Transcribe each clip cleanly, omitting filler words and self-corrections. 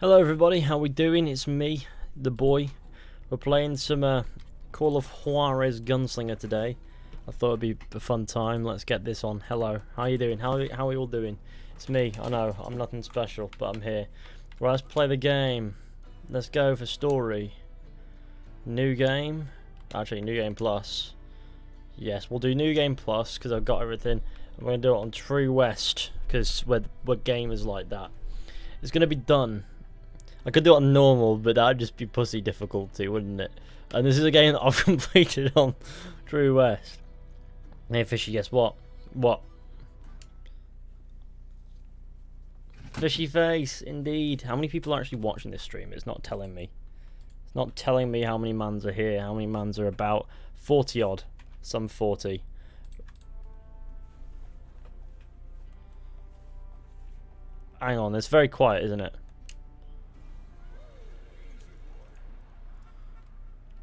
Hello everybody, how we doing? It's me, the boy. We're playing some Call of Juarez Gunslinger today. I thought it'd be a fun time. Let's get this on. Hello, how you doing? How are we all doing? It's me. I know, I'm nothing special, but I'm here. Right, let's play the game. Let's go for story. New game. Actually, new game plus. Yes, we'll do new game plus because I've got everything. I'm going to do it on True West because we're gamers like that. It's going to be done. I could do it on normal, but that'd just be pussy difficulty, wouldn't it? And this is a game that I've completed on True West. Hey, Fishy, guess what? What? Fishy face, indeed. How many people are actually watching this stream? It's not telling me. It's not telling me how many mans are here. How many mans are about? 40 odd. Some 40. Hang on, it's very quiet, isn't it?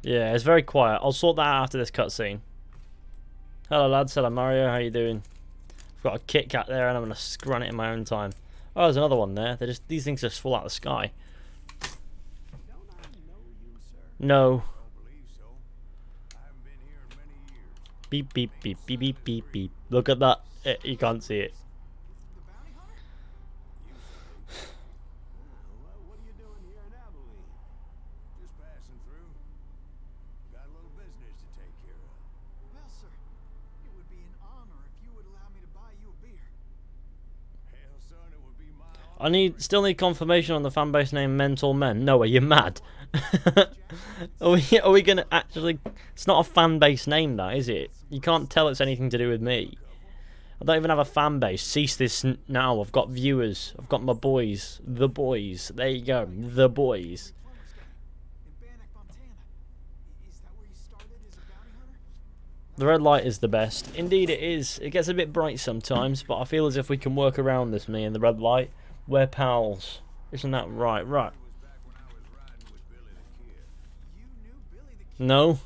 Yeah, it's very quiet. I'll sort that out after this cutscene. Hello lads, hello Mario, how you doing? I've got a Kit Kat there and I'm going to run it in my own time. Oh, there's another one there. These things just fall out of the sky. No. Beep, beep, beep, beep, beep, beep, beep. Look at that. You can't see it. Still need confirmation on the fanbase name Mental Men. No, are you mad? are we gonna actually? It's not a fanbase name, that is it? You can't tell it's anything to do with me. I don't even have a fanbase. Cease this now. I've got viewers. I've got my boys. The boys. There you go. The boys. The red light is the best. Indeed it is. It gets a bit bright sometimes, but I feel as if we can work around this, me and the red light. We're pals. Isn't that right? Right. No?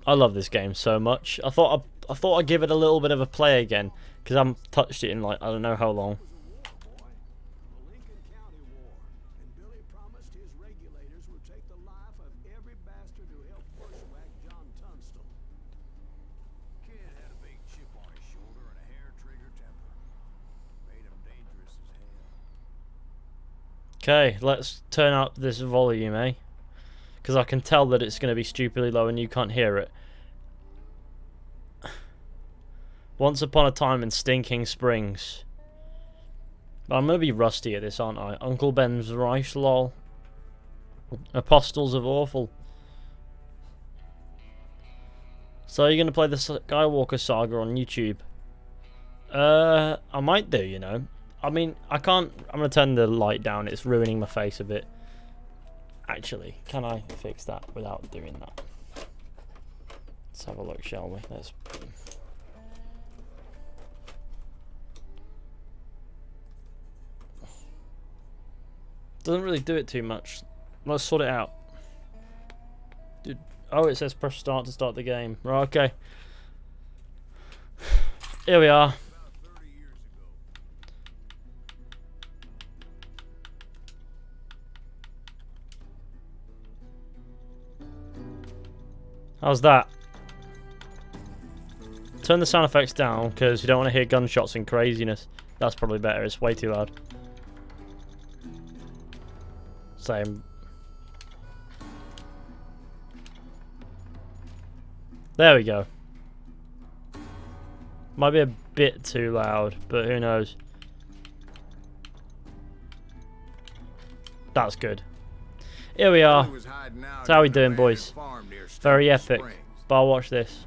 I love this game so much. I thought I'd give it a little bit of a play again, because I haven't touched it in like I don't know how long. Okay, let's turn up this volume, eh? Because I can tell that it's going to be stupidly low and you can't hear it. Once upon a time in Stinking Springs. I'm going to be rusty at this, aren't I? Uncle Ben's Rice, lol. Apostles of Awful. So you're going to play the Skywalker Saga on YouTube? I might do, you know. I mean, I can't. I'm going to turn the light down. It's ruining my face a bit. Actually, can I fix that without doing that? Let's have a look, shall we? Let's. Doesn't really do it too much. Let's sort it out. Dude. Oh, it says press start to start the game. Right, okay. Here we are. How's that? Turn the sound effects down because you don't want to hear gunshots and craziness. That's probably better. It's way too loud. Same. There we go. Might be a bit too loud, but who knows. That's good. Here we are. That's how we doing, boys. Very epic. But I'll watch this.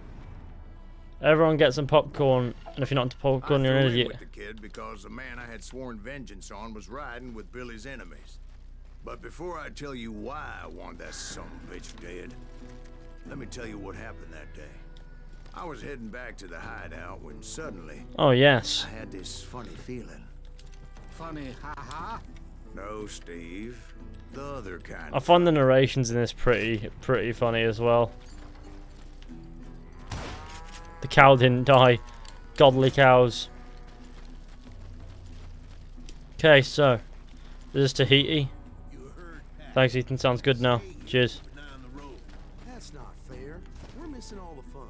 Everyone get some popcorn, and if you're not into popcorn, you're an idiot. With the kid because the man I had sworn vengeance on was riding with Billy's enemies. But before I tell you why I want that son of a bitch dead, let me tell you what happened that day. I was heading back to the hideout when suddenly, oh yes, I had this funny feeling. Funny, haha. No, Steve. The other kind. I find the narrations in this pretty funny as well. The cow didn't die. Godly cows. Okay, so this is Tahiti. Thanks, Ethan. Sounds good now. Cheers. That's not fair. We're missing all the fun.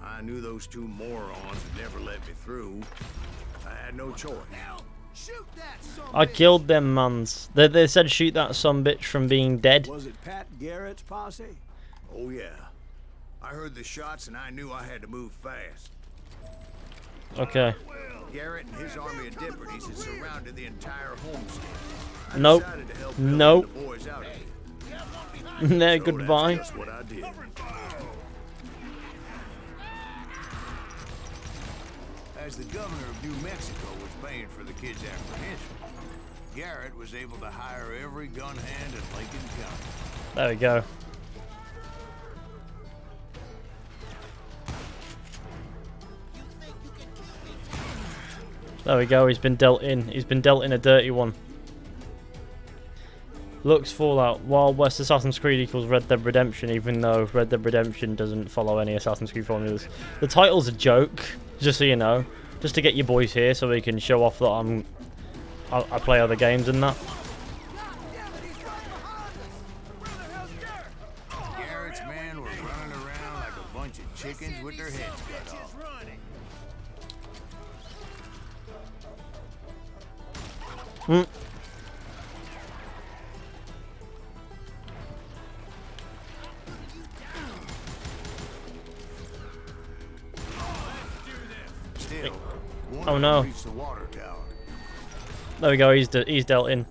I knew those two morons would never let me through. I had no choice. Shoot that son of I a bitch. killed them mans. They said shoot that sumbitch from being dead. Was it Pat Garrett's posse? Oh yeah. I heard the shots and I knew I had to move fast. Okay. Garrett and his army of deputies had surrounded the entire homestead. I Nope. decided to help Bill Nope. and the boys out here. There, So goodbye. That's just what I did. As the governor of New Mexico was paying for the kids' apprehension, Garrett was able to hire every gun hand in Lincoln County. There we go. There we go. He's been dealt in. He's been dealt in a dirty one. Looks Fallout. Wild West Assassin's Creed equals Red Dead Redemption, even though Red Dead Redemption doesn't follow any Assassin's Creed formulas. The title's a joke, just so you know. Just to get your boys here so we can show off that I play other games and that. Garrett's men were running around like a bunch of chickens with their heads cut off. Hmm. Still, one Oh, of no. them reached the water tower. There we go. He's dealt in.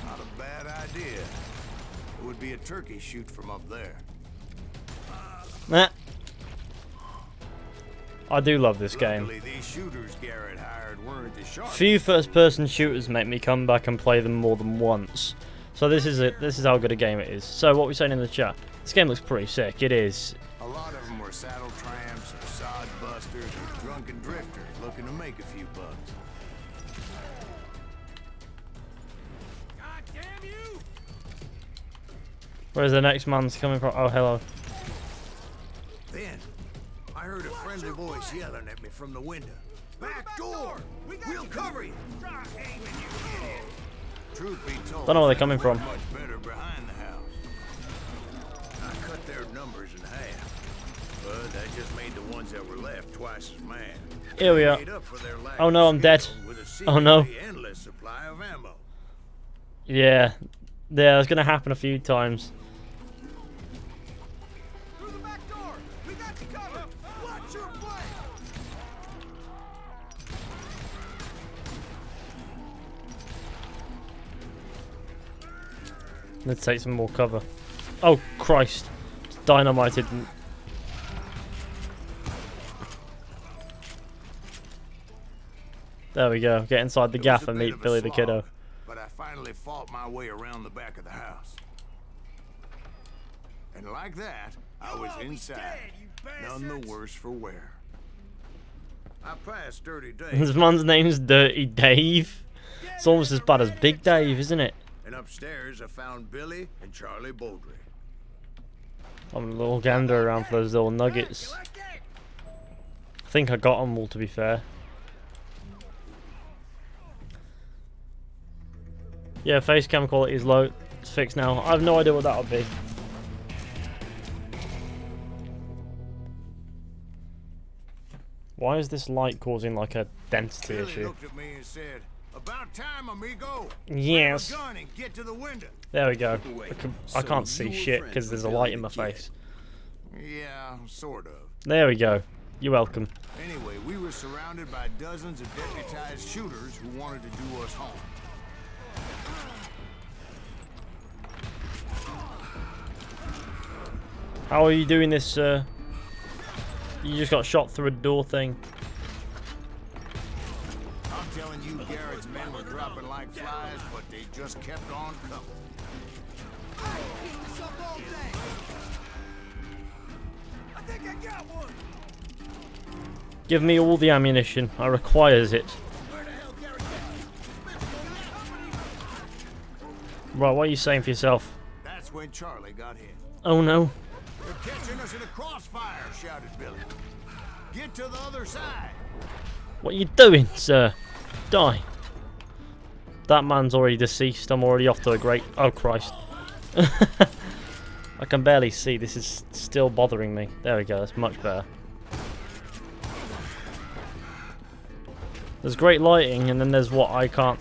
Not a bad idea. It would be a turkey shoot from up there. Nah. I do love this game. Luckily, these shooters Garrett hired weren't as sharp. Few first-person shooters make me come back and play them more than once. So this is how good a game it is. So what we're saying in the chat, this game looks pretty sick. It is. A lot of them were saddle tramps, or sod busters, or drunken drifters looking to make a few bucks. Where's the next man's coming from? Oh, hello. Then, I heard a friendly voice yelling at me from the window. Back door! We'll cover you! Truth be told, Don't know where they're coming they were from. much better behind the house. I cut their numbers in half, but that just made the ones that were left twice as mad. Here we are. Made up for their lack Oh no, of I'm dead. skill with a Oh no. seemingly endless supply of ammo. Yeah. Yeah, it's gonna happen a few times. Through the back door! We got you covered! Watch your flank! Let's take some more cover. Oh Christ! It's dynamited. There we go. Get inside the It was gaff a and bit meet of a Billy the slog, Kiddo. But I finally fought my way around the back of the house. And like that, I was inside. None the worse for wear. I passed Dirty Dave, This man's name's Dirty Dave. It's almost as bad as Big Dave, isn't it? and upstairs I found Billy and Charlie Baldry. I'm a little gander around for those little nuggets. I think I got them all, to be fair. Yeah, face cam quality is low. It's fixed now. I have no idea what that would be. Why is this light causing like a density Billy issue? looked at me and said, "About time, amigo. Yes. Grab a gun and get to the window." There we go. Wait, I so can't you see were shit friends because there's a with light Billy in my the Kid? face. Yeah, sort of. There we go. You're welcome. Anyway, we were surrounded by dozens of deputized shooters who wanted to do us harm. How are you doing this, sir? You just got shot through a door thing. I'm telling you, Garrett's men were dropping like flies, but they just kept on coming. I think I got one! Give me all the ammunition. I requires it. Where the hell Garrett Right, what are you saying for yourself? That's when Charlie got hit. Oh no. "They're catching us in a crossfire," shouted Billy. "Get to the other side." What are you doing, sir? Die. That man's already deceased. I'm already off to a great... Oh, Christ. I can barely see. This is still bothering me. There we go. That's much better. There's great lighting, and then there's what I can't...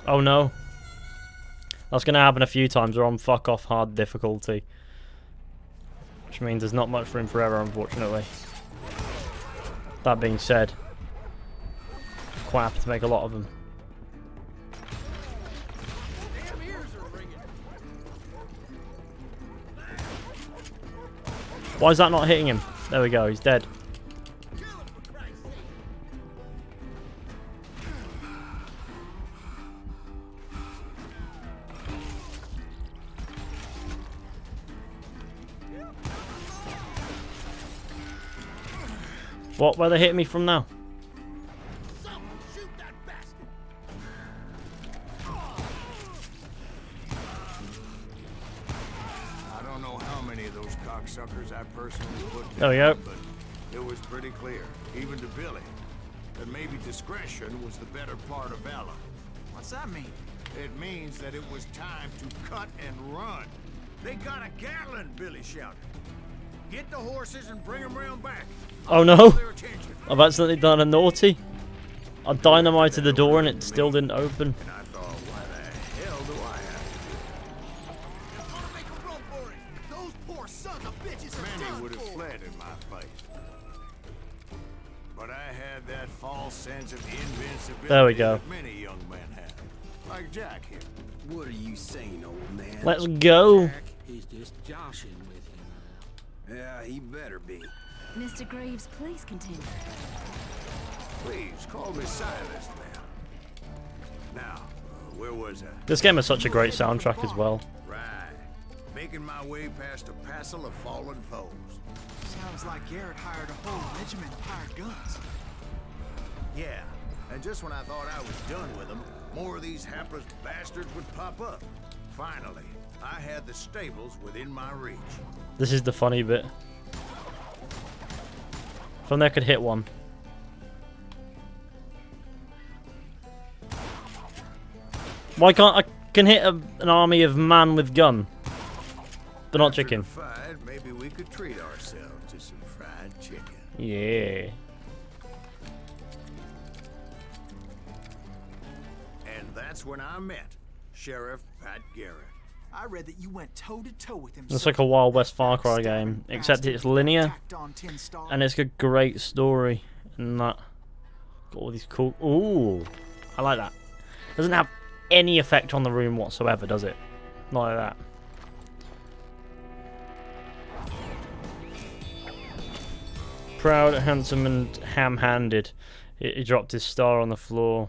Oh, no. That's going to happen a few times. We're on fuck off hard difficulty. Which means there's not much room for error, unfortunately. That being said, quite happy to make a lot of them. Why is that not hitting him? There we go, he's dead. What? Where they hitting me from now? I don't know how many of those cocksuckers I personally put down, There we go. but it was pretty clear, even to Billy, that maybe discretion was the better part of valor. What's that mean? It means that it was time to cut and run. They got a Gatling, Billy shouted. Get the horses and bring them round back. Oh no! Their attention. I've accidentally done a naughty. I dynamited the door and it still didn't open. And I thought, why the hell do I have to? Just want to make a run for it. Those poor sons of bitches are Many done would have for. fled in my face. But I had that false sense of invincibility There we go. that many young men have. Like Jack here. What are you saying, old man? Let's go. Jack, he's just joshing with you now. Yeah, he better be. Mr. Graves, please continue. Please, call me Silas now. Now, where was I? This game has such a great soundtrack as well. Right. Making my way past a passel of fallen foes. Sounds like Garrett hired a whole regiment of hired guns. Yeah, and just when I thought I was done with them, more of these hapless bastards would pop up. Finally, I had the stables within my reach. This is the funny bit. From there I could hit one. Why can't I can hit an army of man with gun, but not After chicken? the fight, maybe we could treat ourselves to some fried chicken. Yeah. And that's when I met Sheriff Pat Garrett. I read that you went toe-to-toe with him. It's like a Wild West Far Cry game, except it's linear, and it's a great story, and that got all these cool. Ooh, I like that. Doesn't have any effect on the room whatsoever, does it? Not like that. Proud, handsome, and ham-handed. He dropped his star on the floor.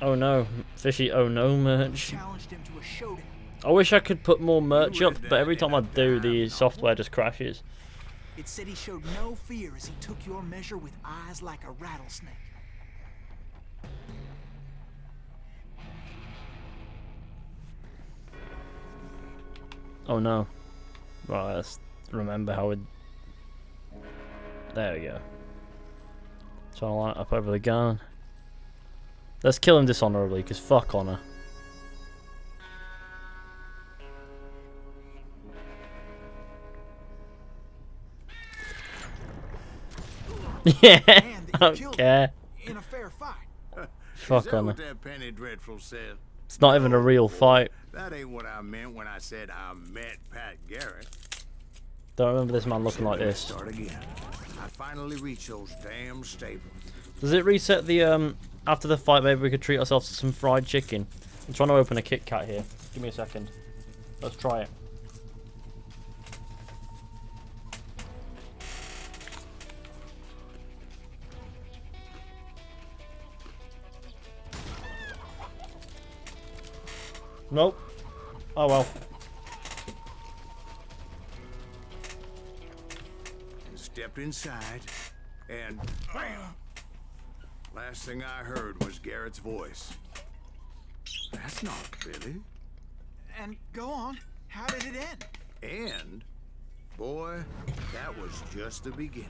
Oh no, fishy oh no merch. Challenged him to a showdown. I wish I could put more merch up, but every time I do, the software just crashes. It said he showed no fear as he took your measure with eyes like a rattlesnake. Oh no. Right, let's remember how it... There we go. Trying to light up over the gun. Let's kill him dishonorably, because fuck honor. Yeah, I don't care. In a fair fight. Fuck Is that honor. what that Penny Dreadful said? It's not even a real fight. That ain't what I meant when I said I met Pat Garrett. Don't remember this man looking like this. Start again. I finally reached those damn stables. Does it reset the, after the fight, maybe we could treat ourselves to some fried chicken? I'm trying to open a Kit Kat here. Give me a second. Let's try it. Nope. Oh well. Stepped inside, and bam! Last thing I heard was Garrett's voice. That's not Billy. And go on. How did it end? And Boy, that was just the beginning.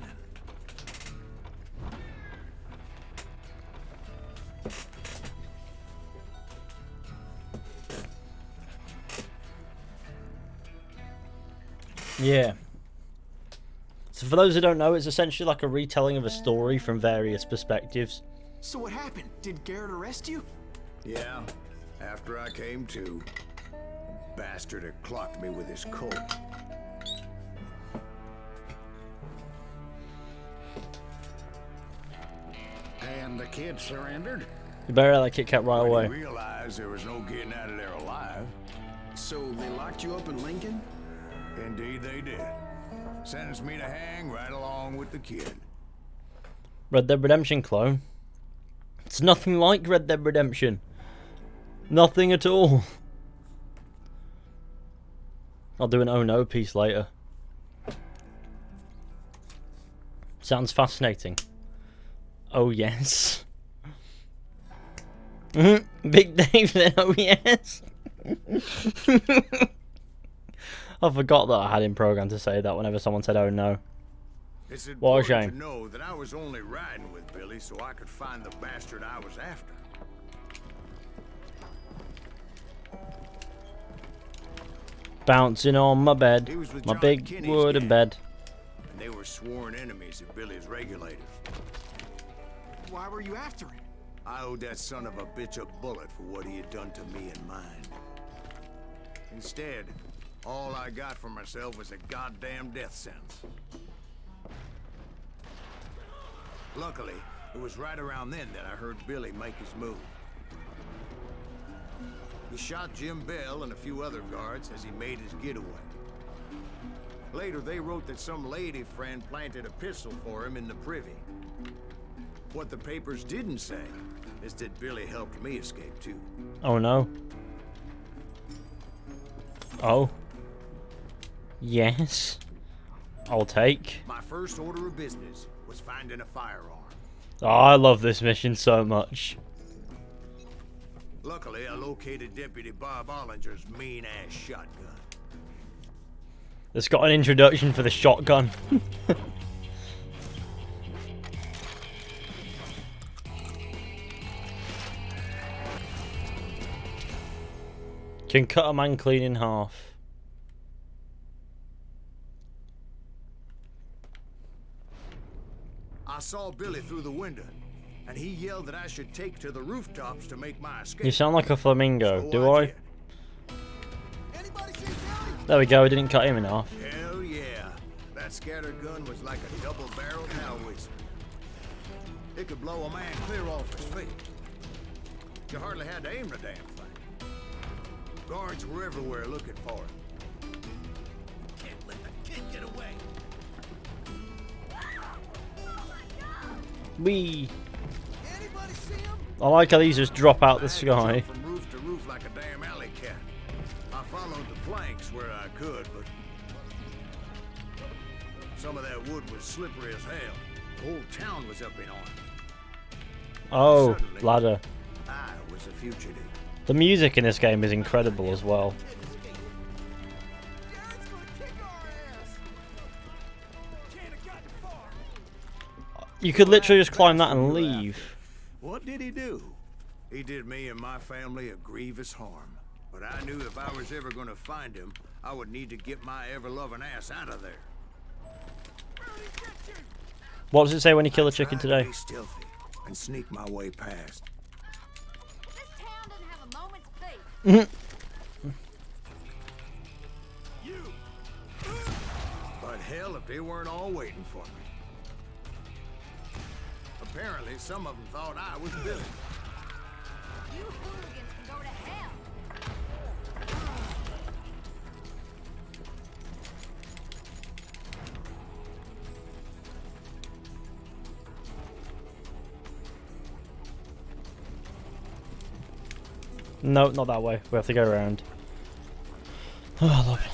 Yeah. So for those who don't know, it's essentially like a retelling of a story from various perspectives. So what happened? Did Garrett arrest you? Yeah, after I came to, the bastard had clocked me with his coat. And the kid surrendered? You better let that Kit Kat right away. I realized there was no getting out of there alive. So they locked you up in Lincoln? Indeed they did. Sentenced me to hang right along with the kid. Red Dead Redemption clone. It's nothing like Red Dead Redemption. Nothing at all. I'll do an oh no piece later. Sounds fascinating. Oh yes. Big Dave said oh yes. I forgot that I had him programmed to say that whenever someone said oh no. It's What a important shame. to know that I was only riding with Billy so I could find the bastard I was after. Bouncing on my bed. He was with My John big Kinney's wooden gang. bed. And they were sworn enemies of Billy's regulators. Why were you after him? I owed that son of a bitch a bullet for what he had done to me and mine. Instead, all I got for myself was a goddamn death sentence. Luckily, it was right around then that I heard Billy make his move. He shot Jim Bell and a few other guards as he made his getaway. Later, they wrote that some lady friend planted a pistol for him in the privy. What the papers didn't say is that Billy helped me escape too. Oh no. Oh. Yes. I'll take. My first order of business was finding a firearm. Oh, I love this mission so much. Luckily, I located Deputy Bob Ollinger's mean-ass shotgun. It's got an introduction for the shotgun. Can cut a man clean in half. I saw Billy through the window, and he yelled that I should take to the rooftops to make my escape. You sound like a flamingo, So do I? did. There we go, I didn't cut him in half. Hell yeah. That scatter gun was like a double-barreled howitzer. It could blow a man clear off his feet. You hardly had to aim the damn thing. Guards were everywhere looking for him. Can't let the kid get away. Wee. Anybody see him? I like how these just drop out the I had to sky. jump from roof to roof like a damn alley cat. I followed the planks where I could, but some of that wood was slippery as hell. The whole town was up in arms. Oh, Suddenly, ladder. I was a fugitive. The music in this game is incredible as well. You could literally just climb that and leave. What did he do? He did me and my family a grievous harm. But I knew if I was ever going to find him, I would need to get my ever-loving ass out of there. What does it say when you kill a chicken Tried to today? be stealthy and sneak my way past. This town doesn't have a moment's peace. But hell, if they weren't all waiting for me. Apparently, some of them thought I was Billy. You hooligans can go to hell. No, not that way. We have to go around. Oh, I love it.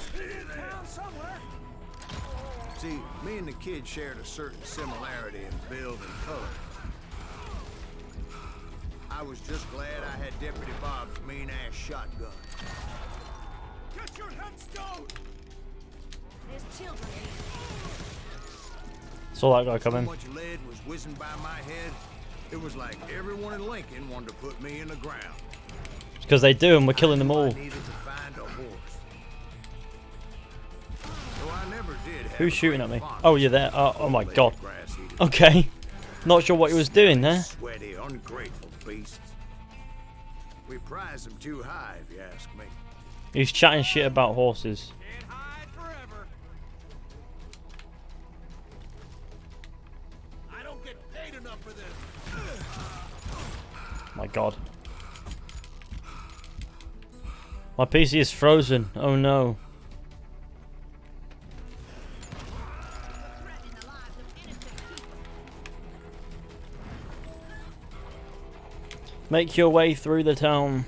See, me and the kid shared a certain similarity in build and color. I was just glad I had Deputy Bob's mean-ass shotgun. Get your headstone! There's children here. Saw that guy So coming. much lead was whizzing by my head. It was like everyone in Lincoln wanted to put me in the ground. Because they do, and we're killing them I all. needed to find a horse. Though I never did have Who's a shooting great at me? fondness Oh, you're there. for Oh my lead god. grass-eating Okay. Not sure what he was doing there. sweaty, ungrateful beasts. We prize them too high, if you ask me. He's chatting shit about horses. Can't hide forever. I don't get paid enough for this. My god. My PC is frozen. Oh no. Make your way through the town.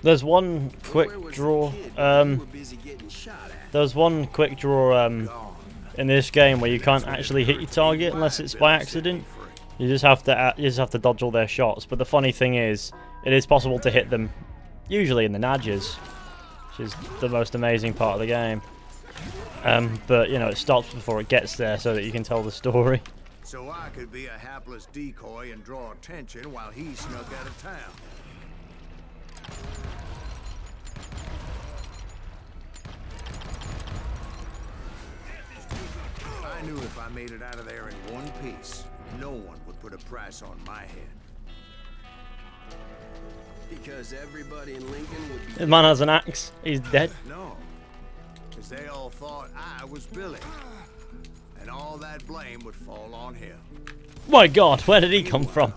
There's one quick Where was the draw. kid while you were busy getting shot at? There's one quick draw in this game where you can't actually hit your target unless it's by accident. You just have to dodge all their shots. But the funny thing is, it is possible to hit them, usually in the nudges, which is the most amazing part of the game. But you know, it stops before it gets there so that you can tell the story. So I could be a hapless decoy and draw attention while he snuck out of town. I knew if I made it out of there in one piece, no one would put a price on my head. Because everybody in Lincoln would be. The man has an axe. He's dead. No, because they all thought I was Billy. And all that blame would fall on him. My god, where did he come from?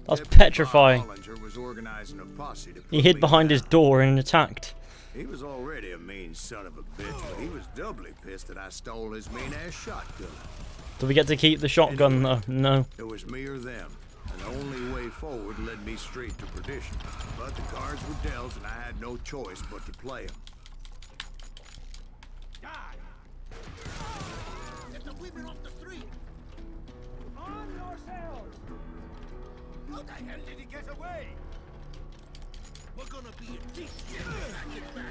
That's Deputy petrifying. Bob Ollinger was organizing a posse to He put hid me behind his down. door and attacked. He was already a mean son of a bitch, but he was doubly pissed that I stole his mean-ass shotgun. Do we get to keep the shotgun though? No. It was me or them, and the only way forward led me straight to perdition. But the cards were dealt, and I had no choice but to play them. Get the women off the street. Arm yourselves. How the hell did he get away? We're gonna be in deep shit when I get back.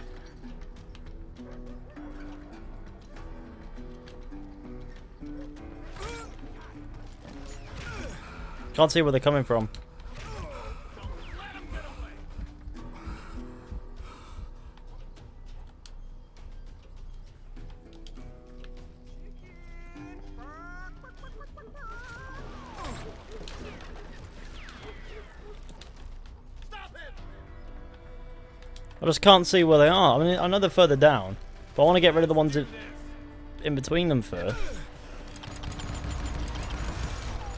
Can't see where they're coming from. Let him get away. Stop him! I just can't see where they are. I mean, I know they're further down, but I want to get rid of the ones in between them first.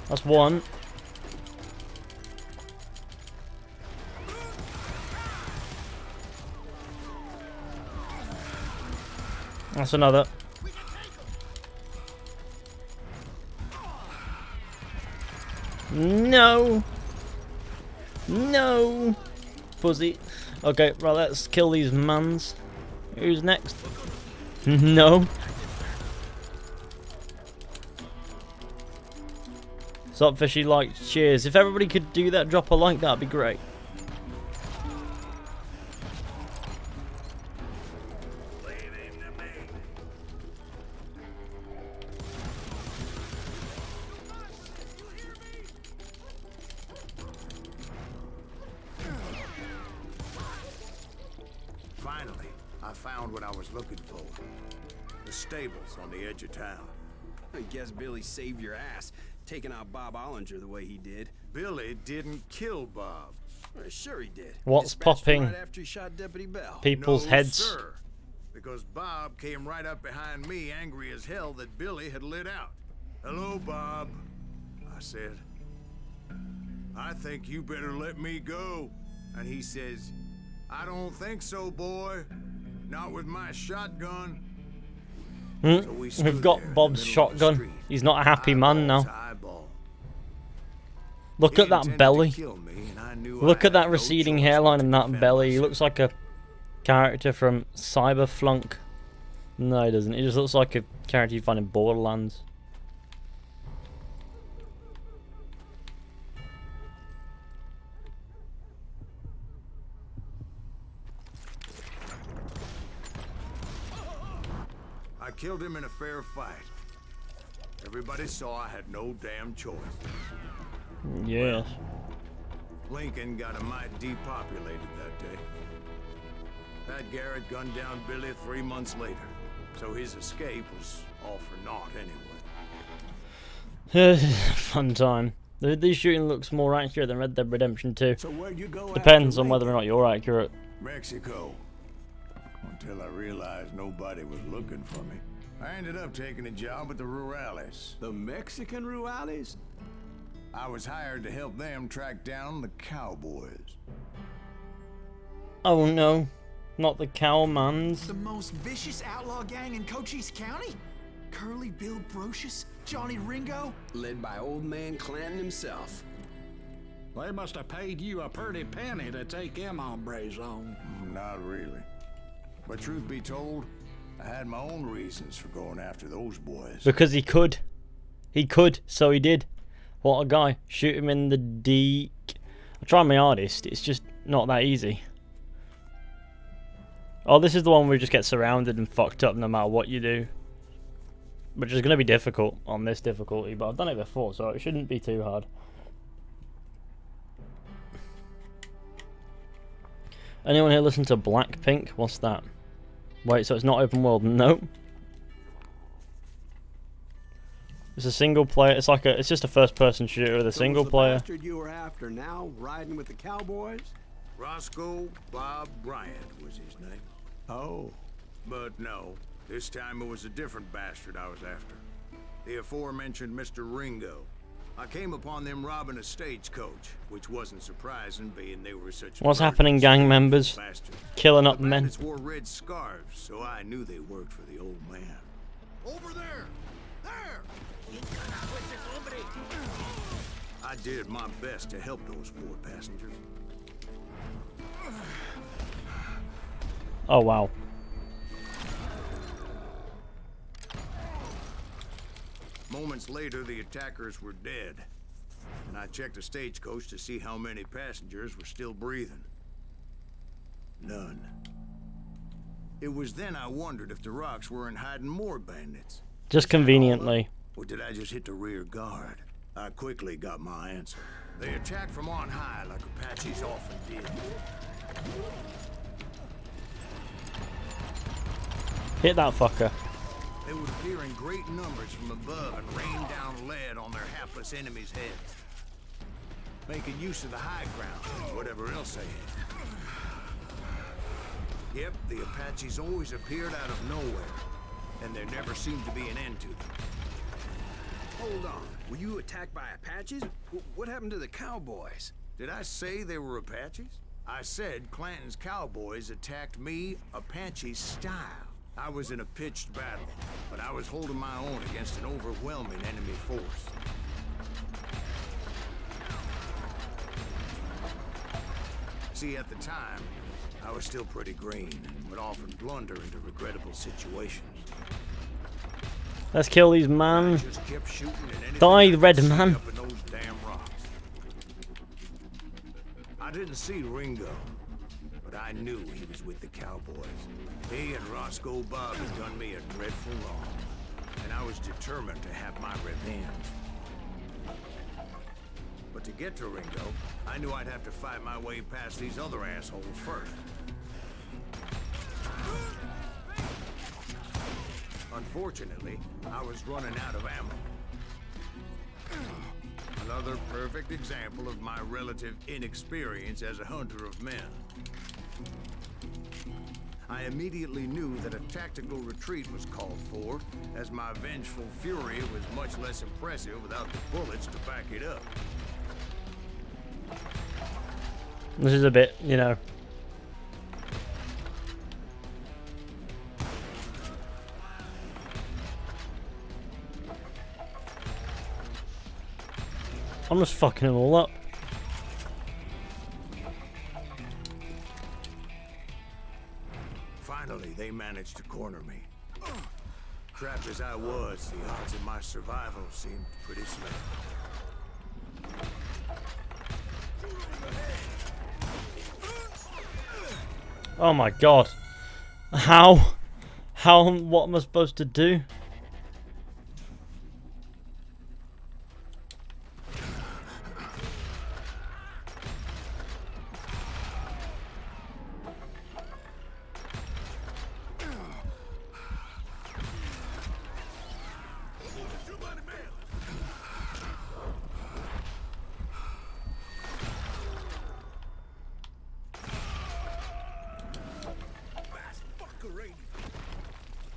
That's one. That's another. No! No! Pussy. Okay, right, let's kill these mans. Who's next? No. Sup, fishy like, cheers. If everybody could do that, drop a like, that'd be great. Finally, I found what I was looking for. The stables on the edge of town. I guess Billy saved your ass, taking out Bob Ollinger the way he did. Billy didn't kill Bob. Well, sure he did. What's Dispatched him popping? right after he shot Deputy Bell. People's No, heads. sir. Because Bob came right up behind me, angry as hell that Billy had lit out. Hello, Bob, I said. I think you better let me go. And he says, I don't think so, boy. Not with my shotgun. So we stood We've got there in the Bob's middle of the shotgun. street, He's not a happy man eyeball now. to eyeball. Look He at that intended to belly. kill me, and I knew Look I at that had no receding choice hairline but and to that defend belly. He myself. looks like a character from Cyberflunk. No, he doesn't. He just looks like a character you find in Borderlands. killed him in a fair fight. Everybody saw I had no damn choice. Yes. Lincoln got a mite depopulated that day. Pat Garrett gunned down Billy 3 months later, so his escape was all for naught anyway. Fun time. This shooting looks more accurate than Red Dead Redemption 2. So where'd you go? Depends after on whether or Lincoln? not you're accurate. Mexico. Until I realized nobody was looking for me. I ended up taking a job at the Rurales. The Mexican Rurales? I was hired to help them track down the cowboys. Oh no, not the Cowmans. The most vicious outlaw gang in Cochise County? Curly Bill Brocious? Johnny Ringo? Led by old man Clanton himself. They must have paid you a pretty penny to take them hombres on. Not really. But truth be told, I had my own reasons for going after those boys. Because he could. He could, so he did. What a guy. Shoot him in the deek. I try my hardest, it's just not that easy. Oh, this is the one where you just get surrounded and fucked up no matter what you do. Which is going to be difficult on this difficulty, but I've done it before, so it shouldn't be too hard. Anyone here listen to Blackpink? What's that? Wait, so it's not open world? Nope. It's a single player. It's like it's just a first-person shooter with a single player. The bastard you were after now, riding with the cowboys? Roscoe Bob Bryant was his name. Oh. But no, this time it was a different bastard I was after. The aforementioned Mr. Ringo. I came upon them robbing a stagecoach, which wasn't surprising, being they were such. What's happening, gang members? Bastards. Killing up The men. bandits wore red scarves, so I knew they worked for the old man. Over there! There! I did my best to help those poor passengers. Oh wow. Moments later, the attackers were dead, and I checked the stagecoach to see how many passengers were still breathing. None. It was then I wondered if the rocks weren't hiding more bandits. Just conveniently. Or did I just hit the rear guard? I quickly got my answer. They attacked from on high like Apaches often did. Hit that fucker. They would appear in great numbers from above and rain down lead on their hapless enemies' heads, making use of the high ground and whatever else they had. Yep, the Apaches always appeared out of nowhere, and there never seemed to be an end to them. Hold on. Were you attacked by Apaches? What happened to the cowboys? Did I say they were Apaches? I said Clanton's cowboys attacked me Apache style. I was in a pitched battle, but I was holding my own against an overwhelming enemy force. See, at the time, I was still pretty green and would often blunder into regrettable situations. Let's kill these man. I just kept shooting at anything Die, I could red see man. up in those damn rocks. I didn't see Ringo, but I knew he was with the cowboys. He and Roscoe Bob had done me a dreadful wrong, and I was determined to have my revenge. But to get to Ringo, I knew I'd have to fight my way past these other assholes first. Unfortunately, I was running out of ammo. Another perfect example of my relative inexperience as a hunter of men. I immediately knew that a tactical retreat was called for, as my vengeful fury was much less impressive without the bullets to back it up. This is a bit, you know. I'm just fucking them all up. Finally, they managed to corner me. Trapped as I was, the odds of my survival seemed pretty slim. Oh my god. How What am I supposed to do?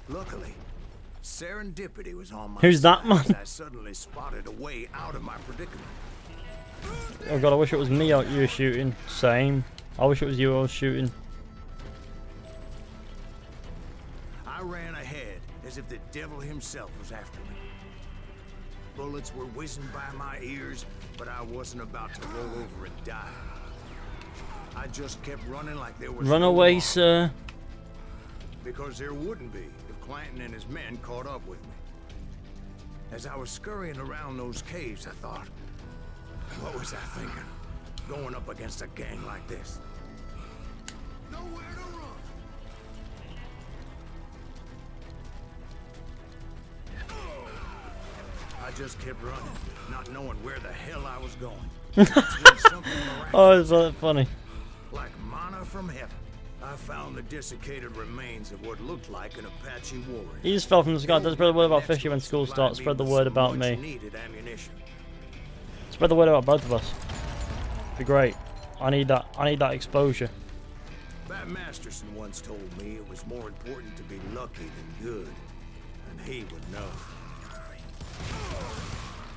Luckily, serendipity was on my Who's that side man? as I suddenly spotted a way out of my predicament. Oh god, I wish it was me out you were shooting. Same. I wish it was you I was shooting. I ran ahead as if the devil himself was after me. Bullets were whizzing by my ears, but I wasn't about to roll over and die. I just kept running like there was Run no away, tomorrow. sir. Because there wouldn't be if Clanton and his men caught up with me. As I was scurrying around those caves, I thought, what was I thinking? Going up against a gang like this. Nowhere to run. I just kept running, not knowing where the hell I was going. That's when something miraculous, Oh, is that funny? like manna from heaven, I found the desiccated remains of what looked like an Apache warrior. He just fell from the sky. Don't spread the word about Fishy when school Supplied starts. me Spread the with word some about me. much-needed ammunition. Spread the word about both of us. Be great. I need that. I need that exposure. Bat Masterson once told me it was more important to be lucky than good, and he would know.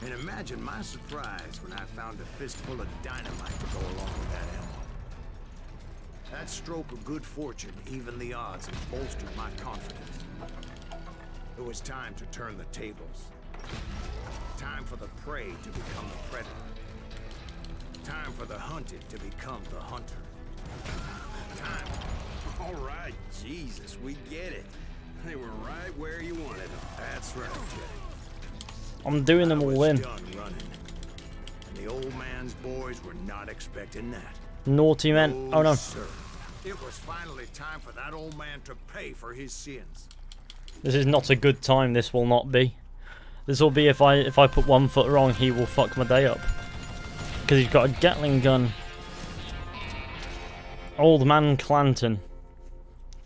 And imagine my surprise when I found a fistful of dynamite to go along with that ammo. That stroke of good fortune evened the odds and bolstered my confidence. It was time to turn the tables. Time for the prey to become the predator. Time for the hunted to become the hunter. Time. All right, Jesus, we get it. They were right where you wanted them. That's right, Jay. I'm doing them I all was in. done running. And the old man's boys were not expecting that. Naughty men. Oh no. Sir. It was finally time for that old man to pay for his sins. This is not a good time. This will not be. This will be if I put one foot wrong, he will fuck my day up. Because he's got a Gatling gun. Old man Clanton.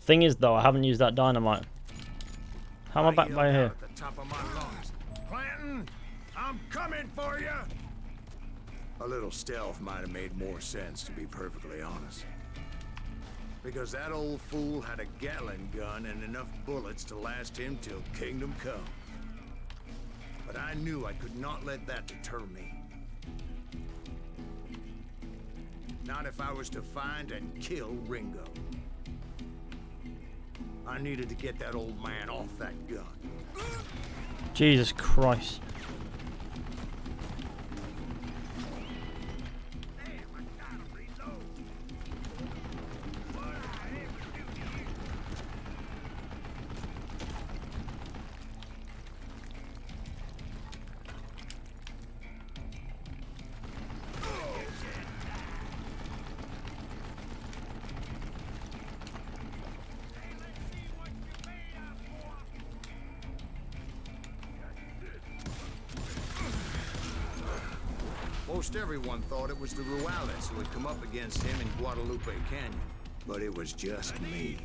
Thing is though, I haven't used that dynamite. How am I back by yelled here? out at the top of my lungs, Clanton, I'm coming for you. A little stealth might have made more sense, to be perfectly honest. Because that old fool had a Gatling gun and enough bullets to last him till kingdom come. But I knew I could not let that deter me. Not if I was to find and kill Ringo. I needed to get that old man off that gun. Jesus Christ. Most everyone thought it was the Ruales who had come up against him in Guadalupe Canyon. But it was just me.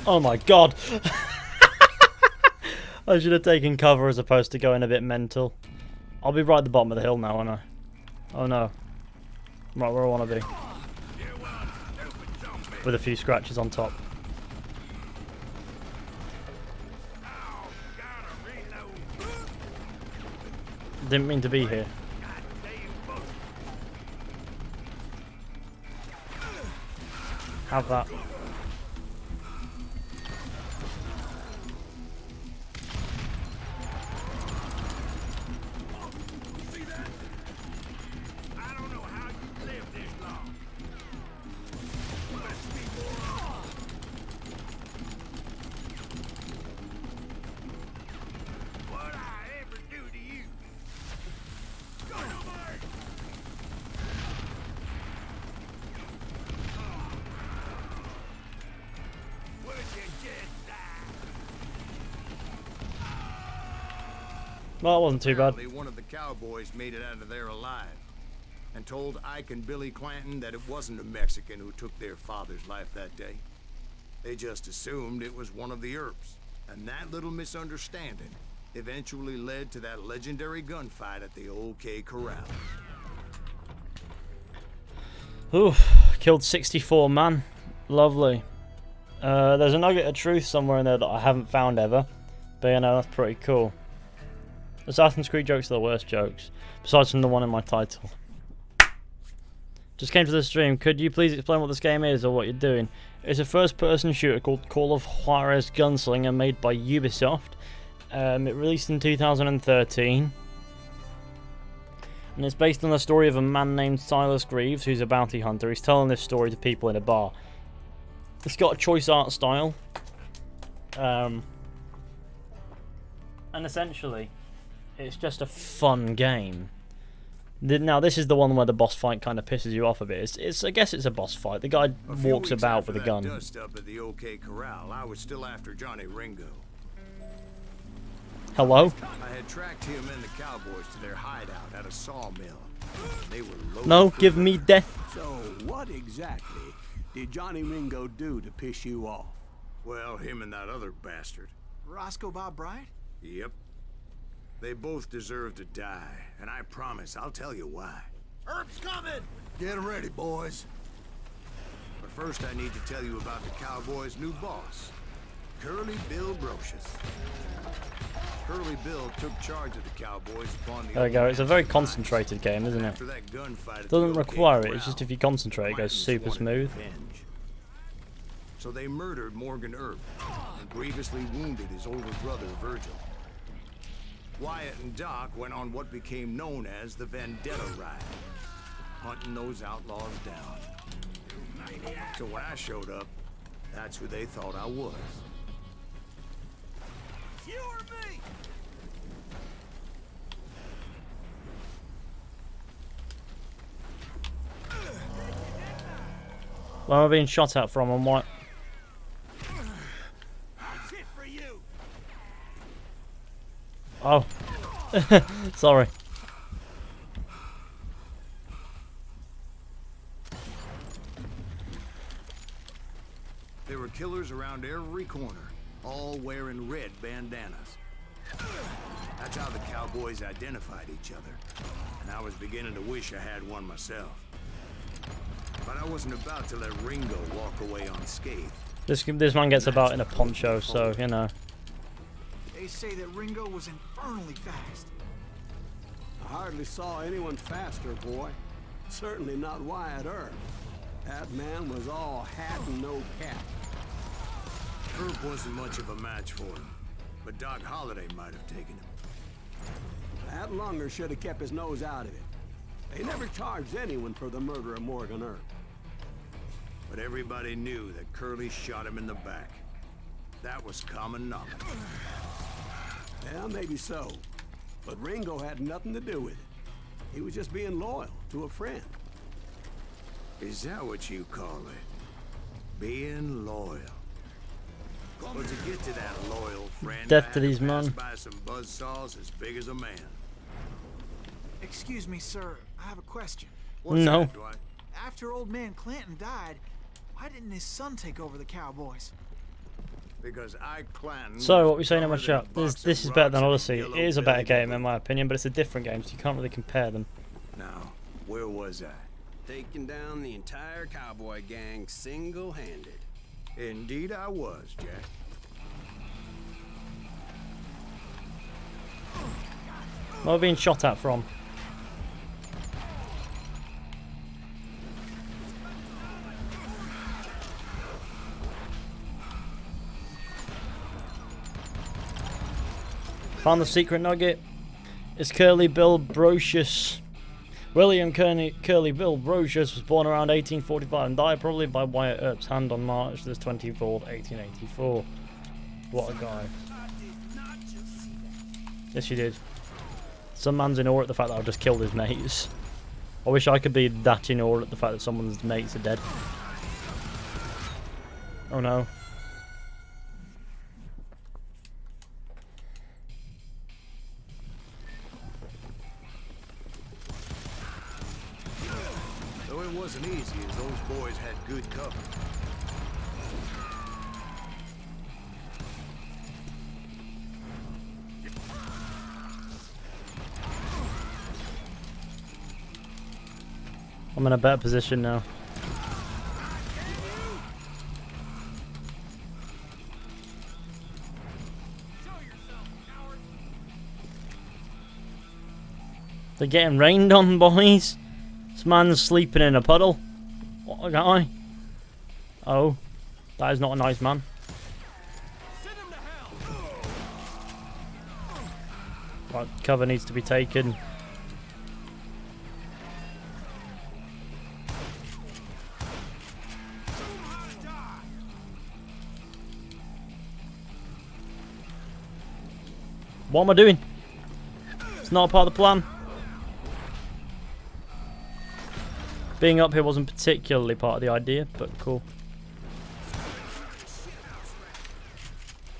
Oh my god. I should have taken cover as opposed to going a bit mental. I'll be right at the bottom of the hill now, aren't I? Oh no. Right where I want to be. With a few scratches on top. Didn't mean to be here. Have that. See that? I don't know how you lived this long. Must be more. What'd I ever do to you? Dynamite! Would you just die? Well, that wasn't too bad. Apparently, one of the cowboys made it out of there alive and told Ike and Billy Clanton that it wasn't a Mexican who took their father's life that day. They just assumed it was one of the Earps, and that little misunderstanding eventually led to that legendary gunfight at the OK Corral. Ooh, killed 64 man. Lovely. There's a nugget of truth somewhere in there that I haven't found ever. But you know, that's pretty cool. Assassin's Creed jokes are the worst jokes, besides from the one in my title. Just came to the stream. Could you please explain what this game is or what you're doing? It's a first-person shooter called Call of Juarez Gunslinger, made by Ubisoft. It released in 2013. And it's based on the story of a man named Silas Greaves, who's a bounty hunter. He's telling this story to people in a bar. It's got a choice art style. And essentially, it's just a fun game. Now, this is the one where the boss fight kind of pisses you off a bit. I guess it's a boss fight. The guy A few walks weeks about after with a that gun. dust up at the OK Corral, I was still after Johnny Ringo. Hello? I had tracked him and the cowboys to their hideout at a sawmill. They were loaded No, for give me death. So, what exactly did Johnny Ringo do to piss you off? Well, him and that other bastard. Roscoe Bob Bright? Yep. They both deserve to die, and I promise I'll tell you why. Herb's coming! Get ready, boys. But first I need to tell you about the Cowboys' new boss, Curly Bill Brocious. Curly Bill took charge of the Cowboys upon the... There we go. It's a very concentrated game, isn't it? After that gunfight at the Doesn't OK require it. Corral, It's just if you concentrate, it goes Clantons super wanted smooth. revenge. So they murdered Morgan Earp and grievously wounded his older brother, Virgil. Wyatt and Doc went on what became known as the Vendetta Ride, hunting those outlaws down. So when I showed up, that's who they thought I was. You or me? Where am I being shot at from? I'm what? That's it for you. Oh. Sorry. There were killers around every corner, all wearing red bandanas. That's how the Cowboys identified each other, and I was beginning to wish I had one myself. But I wasn't about to let Ringo walk away unscathed. This man gets about in a poncho, so, you know. They say that Ringo was infernally fast. I hardly saw anyone faster, boy. Certainly not Wyatt Earp. That man was all hat and no cap. Earp wasn't much of a match for him, but Doc Holliday might have taken him. That Lunger should have kept his nose out of it. They never charged anyone for the murder of Morgan Earp. But everybody knew that Curly shot him in the back. That was common knowledge. Yeah, maybe so. But Ringo had nothing to do with it. He was just being loyal to a friend. Is that what you call it? Being loyal. Well, to get to that loyal friend, Death I to had these pass men. by some buzzsaws as big as a man. Excuse me, sir. I have a question. What's No. that, Dwight? After old man Clanton died, why didn't his son take over the Cowboys? Because Ike Clanton So, was what we saying in my dumber than a chat? box This of is better than rocks Odyssey. and a It yellow is a better belly game button. in my opinion, but it's a different game, so you can't really compare them. Now, where was I? Taking down the entire cowboy gang single-handed. Indeed I was, Jack. Where am I being shot at from? Found the secret nugget. It's Curly Bill Brocious. William Curly Bill Brocious was born around 1845 and died probably by Wyatt Earp's hand on March the 24th, 1884. What a guy. Yes, you did. Some man's in awe at the fact that I've just killed his mates. I wish I could be that in awe at the fact that someone's mates are dead. Oh no. Though it wasn't easy, as those boys had good cover. I'm in a better position now. They're getting rained on, boys. This man's sleeping in a puddle. What a guy. Oh, that is not a nice man. Right, cover needs to be taken. What am I doing? It's not a part of the plan. Being up here wasn't particularly part of the idea, but cool.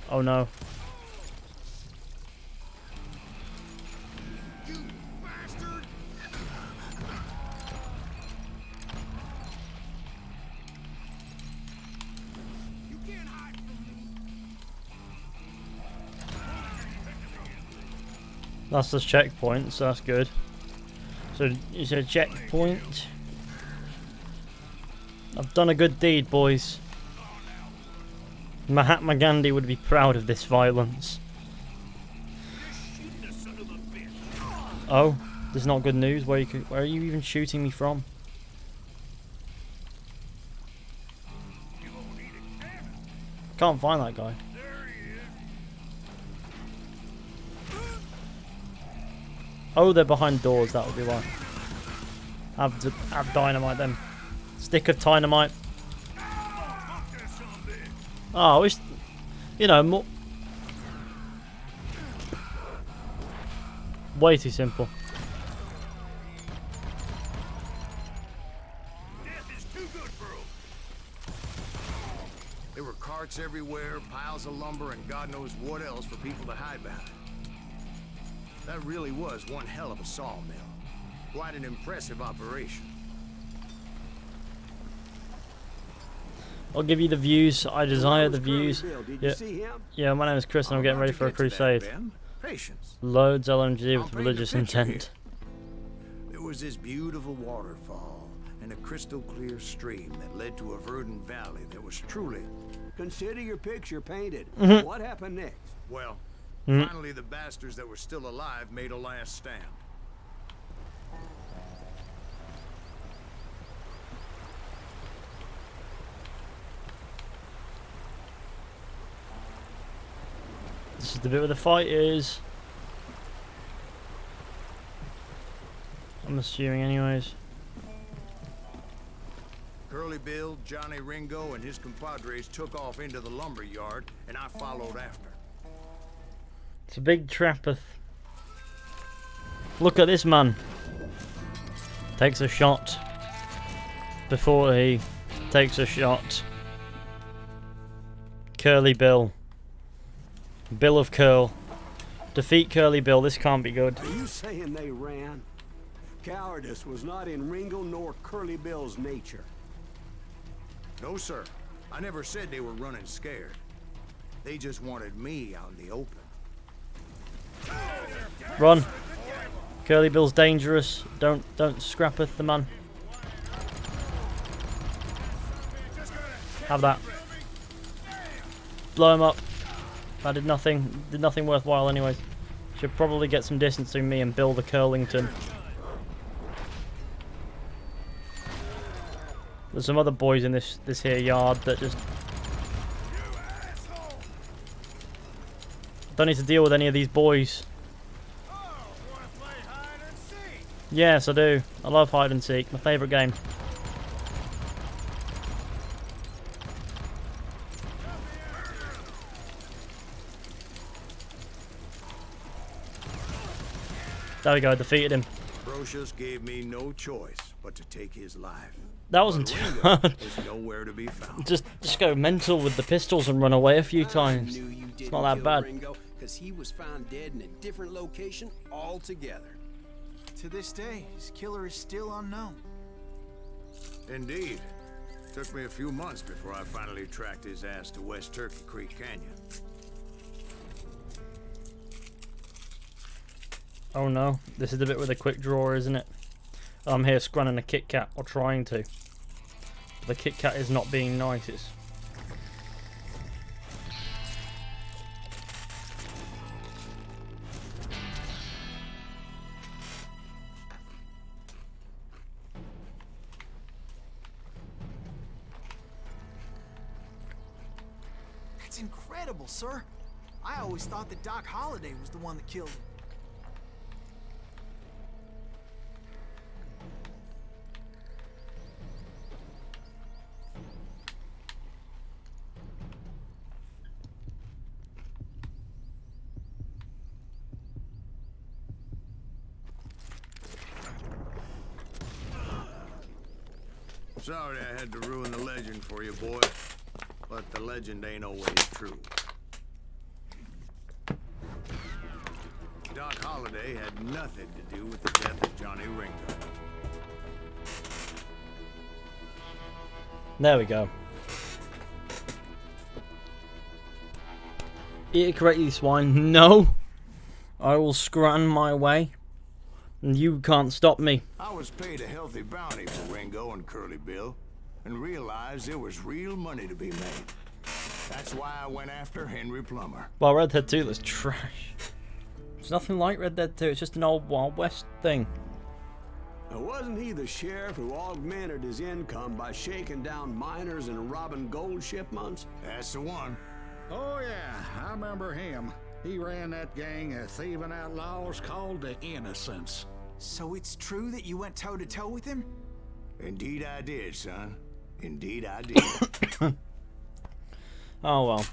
Oh no. That's the checkpoint, so that's good. So you said checkpoint. I've done a good deed, boys. Mahatma Gandhi would be proud of this violence. Oh, this is not good news. Where are you even shooting me from? Can't find that guy. Oh, they're behind doors, that would be why. Have dynamite then. Stick of dynamite. Oh, I wish, you know, more. Way too simple. There were carts everywhere, piles of lumber, and God knows what else for people to hide behind. That really was one hell of a sawmill. Quite an impressive operation. I'll give you the views. I desire the Curly views. Bill, did Yeah. you see him? Yeah, my name is Chris and I'm getting ready for a crusade. Patience. Loads LMG I'll with paint a religious picture intent. here. There was this beautiful waterfall and a crystal clear stream that led to a verdant valley that was truly... Consider your picture painted. What happened next? Well, finally the bastards that were still alive made a last stand. This is the bit where the fight is. I'm assuming anyways. Curly Bill, Johnny Ringo, and his compadres took off into the lumber yard, and I followed after. It's a big trapper. Look at this man. Takes a shot before he takes a shot. Curly Bill. Bill of Curl. Defeat Curly Bill. This can't be good. Are you saying they ran? Cowardice was not in Ringo nor Curly Bill's nature. No, sir. I never said they were running scared. They just wanted me out in the open. Run. Curly Bill's dangerous. Don't scrappeth the man. Have that. Blow him up. That did nothing. Did nothing worthwhile anyways. Should probably get some distance between me and Bill the Curlington. There's some other boys in this here yard that just Don't need to deal with any of these boys. Oh, wanna play hide and seek? Yes, I do. I love hide and seek. My favourite game. There we go, defeated him. Brocious gave me no choice but to take his life. That wasn't too Ringo hard. was nowhere to be found. Just go mental with the pistols and run away a few I times. knew you It's not that bad. because he was found dead in a different location altogether. To this day, his killer is still unknown. Indeed. Took me a few months before I finally tracked his ass to West Turkey Creek Canyon. Oh no, this is the bit with the quick draw, isn't it? I'm here scrunning a Kit Kat, or trying to. The Kit Kat is not being nice, it's... That's incredible, sir. I always thought that Doc Holliday was the one that killed him. Sorry I had to ruin the legend for you, boy. But the legend ain't always true. Doc Holliday had nothing to do with the death of Johnny Ringo. There we go. Eat it correctly, swine. No! I will scran my way. And you can't stop me. I was paid a healthy bounty for Ringo and Curly Bill, and realized there was real money to be made. That's why I went after Henry Plummer. Well, Red Dead 2 looks trash. It's nothing like Red Dead 2, it's just an old Wild West thing. Wasn't he the sheriff who augmented his income by shaking down miners and robbing gold shipments? That's the one. Oh, yeah, I remember him. He ran that gang of thieving outlaws called the Innocents. So it's true that you went toe-to-toe with him? Indeed I did, son. Indeed I did. Oh well.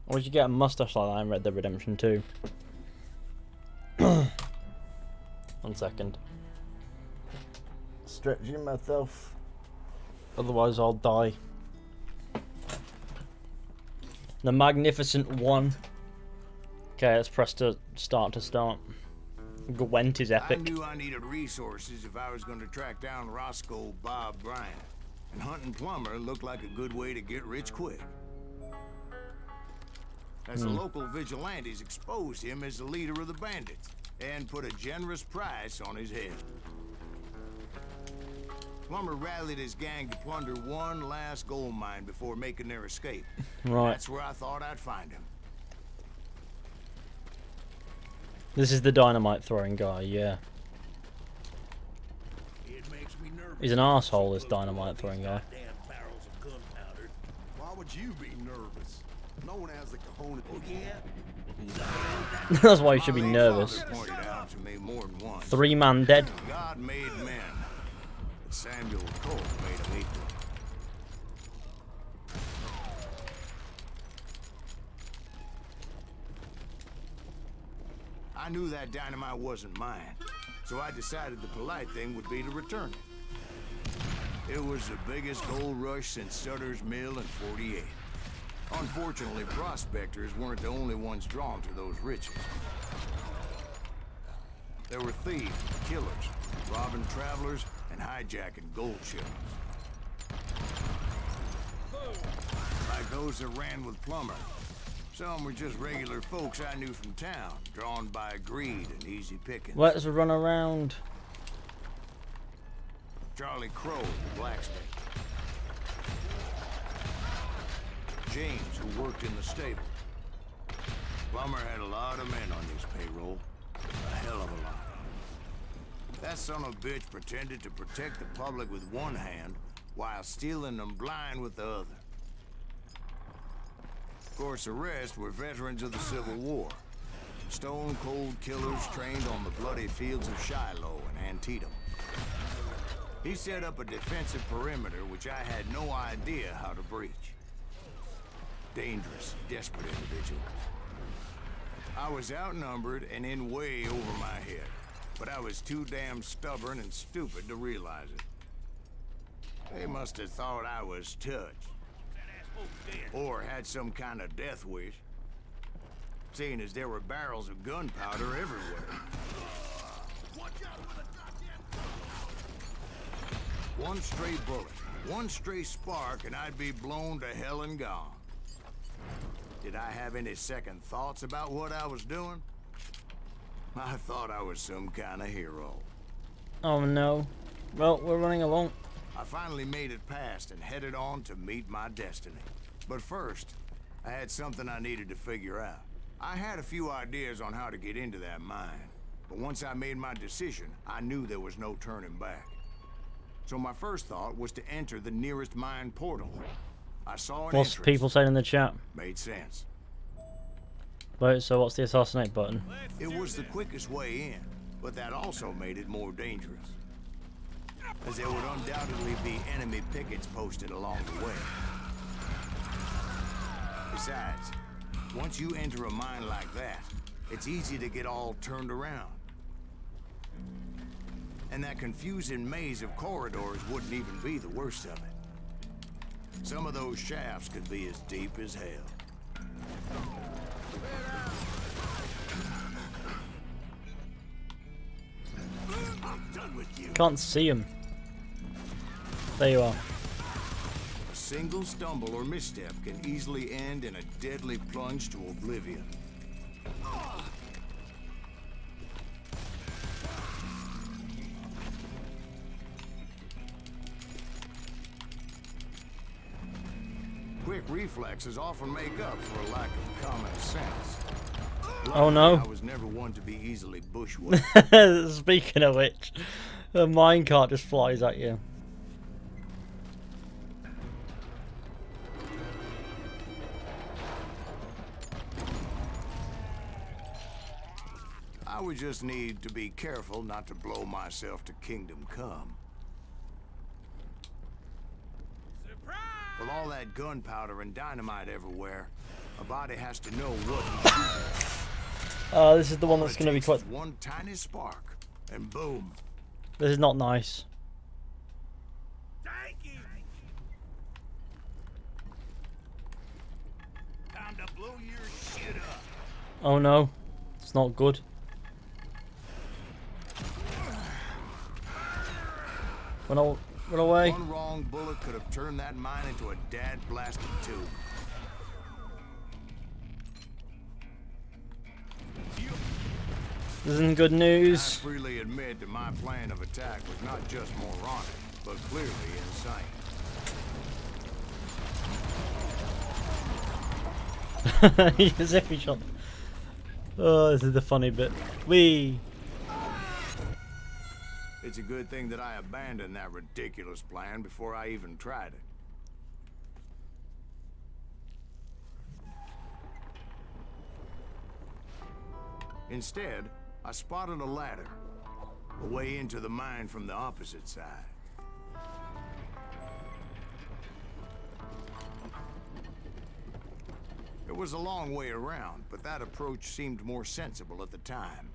Or did you get a mustache like that in Red Dead Redemption 2? 1 second. Stretching myself. Otherwise I'll die. The Magnificent One. Okay, let's press to start to start. Gwent is I epic. knew I needed resources if I was going to track down Roscoe Bob Bryant. And hunting Plummer looked like a good way to get rich quick. As the local vigilantes exposed him as the leader of the bandits and put a generous price on his head. Plummer rallied his gang to plunder one last gold mine before making their escape. Right. That's where I thought I'd find him. This is the dynamite throwing guy, yeah. It makes me nervous. He's an arsehole, this dynamite throwing guy. Damn barrels of gunpowder. Why would you be nervous? No one has the cojones. Oh yeah? That's why you should be My late nervous. father pointed out to me more than once. 3 man dead. God made men, but Samuel Cole made them equal. I knew that dynamite wasn't mine, so I decided the polite thing would be to return it. It was the biggest gold rush since Sutter's Mill in '48. Unfortunately, prospectors weren't the only ones drawn to those riches. There were thieves, killers, robbing travelers, and hijacking gold shipments. Like those that ran with Plummer. Some were just regular folks I knew from town, drawn by greed and easy pickings. Let's run around. Charlie Crow, the blacksmith. James, who worked in the stable. Plummer had a lot of men on his payroll. A hell of a lot. That son of a bitch pretended to protect the public with one hand while stealing them blind with the other. course, the rest were veterans of the Civil War. Stone-cold killers trained on the bloody fields of Shiloh and Antietam. He set up a defensive perimeter which I had no idea how to breach. Dangerous, desperate individual. I was outnumbered and in way over my head, but I was too damn stubborn and stupid to realize it. They must have thought I was touched. Or had some kind of death wish. Seeing as there were barrels of gunpowder everywhere. One stray bullet, one stray spark, and I'd be blown to hell and gone. Did I have any second thoughts about what I was doing? I thought I was some kind of hero. Oh no. Well, we're running along. I finally made it past and headed on to meet my destiny. But first, I had something I needed to figure out. I had a few ideas on how to get into that mine, but once I made my decision, I knew there was no turning back. So my first thought was to enter the nearest mine portal. I saw an What's entrance. people saying in the chat? Made sense. Wait, so what's the assassinate button? It was the quickest way in, but that also made it more dangerous, as there would undoubtedly be enemy pickets posted along the way. Besides, once you enter a mine like that, it's easy to get all turned around. And that confusing maze of corridors wouldn't even be the worst of it. Some of those shafts could be as deep as hell. I'm done with you. Can't see him. There you are. A single stumble or misstep can easily end in a deadly plunge to oblivion. Quick reflexes often make up for a lack of common sense. Oh no. I was never one to be easily bushwhacked. Speaking of which, a minecart just flies at you. I would just need to be careful not to blow myself to Kingdom Come. With all that gunpowder and dynamite everywhere, a body has to know what he's shooting. This is the one that's going to be quite... One tiny spark, and boom. This is not nice. Thank you. Time to blow your shit up. Oh no, it's not good. Run away. One wrong bullet could have turned that mine into a dad-blasted tube. This isn't good I news. freely admit that my plan of attack was not just moronic, but clearly insane. As if he shot. Oh, this is the funny bit. Wee. It's a good thing that I abandoned that ridiculous plan before I even tried it. Instead, I spotted a ladder, a way into the mine from the opposite side. It was a long way around, but that approach seemed more sensible at the time.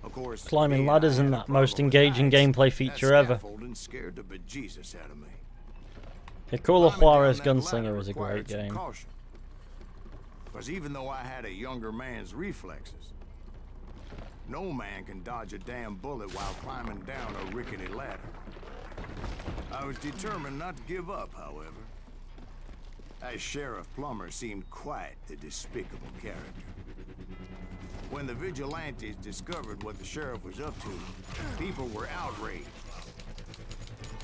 Of course, Climbing ladders in that most engaging gameplay feature ever. Scared the bejesus out of me. The Call of Juarez Gunslinger is a great game. Because even though I had a younger man's reflexes, no man can dodge a damn bullet while climbing down a rickety ladder. I was determined not to give up, however. As Sheriff Plummer seemed quite the despicable character. When the vigilantes discovered what the sheriff was up to, people were outraged.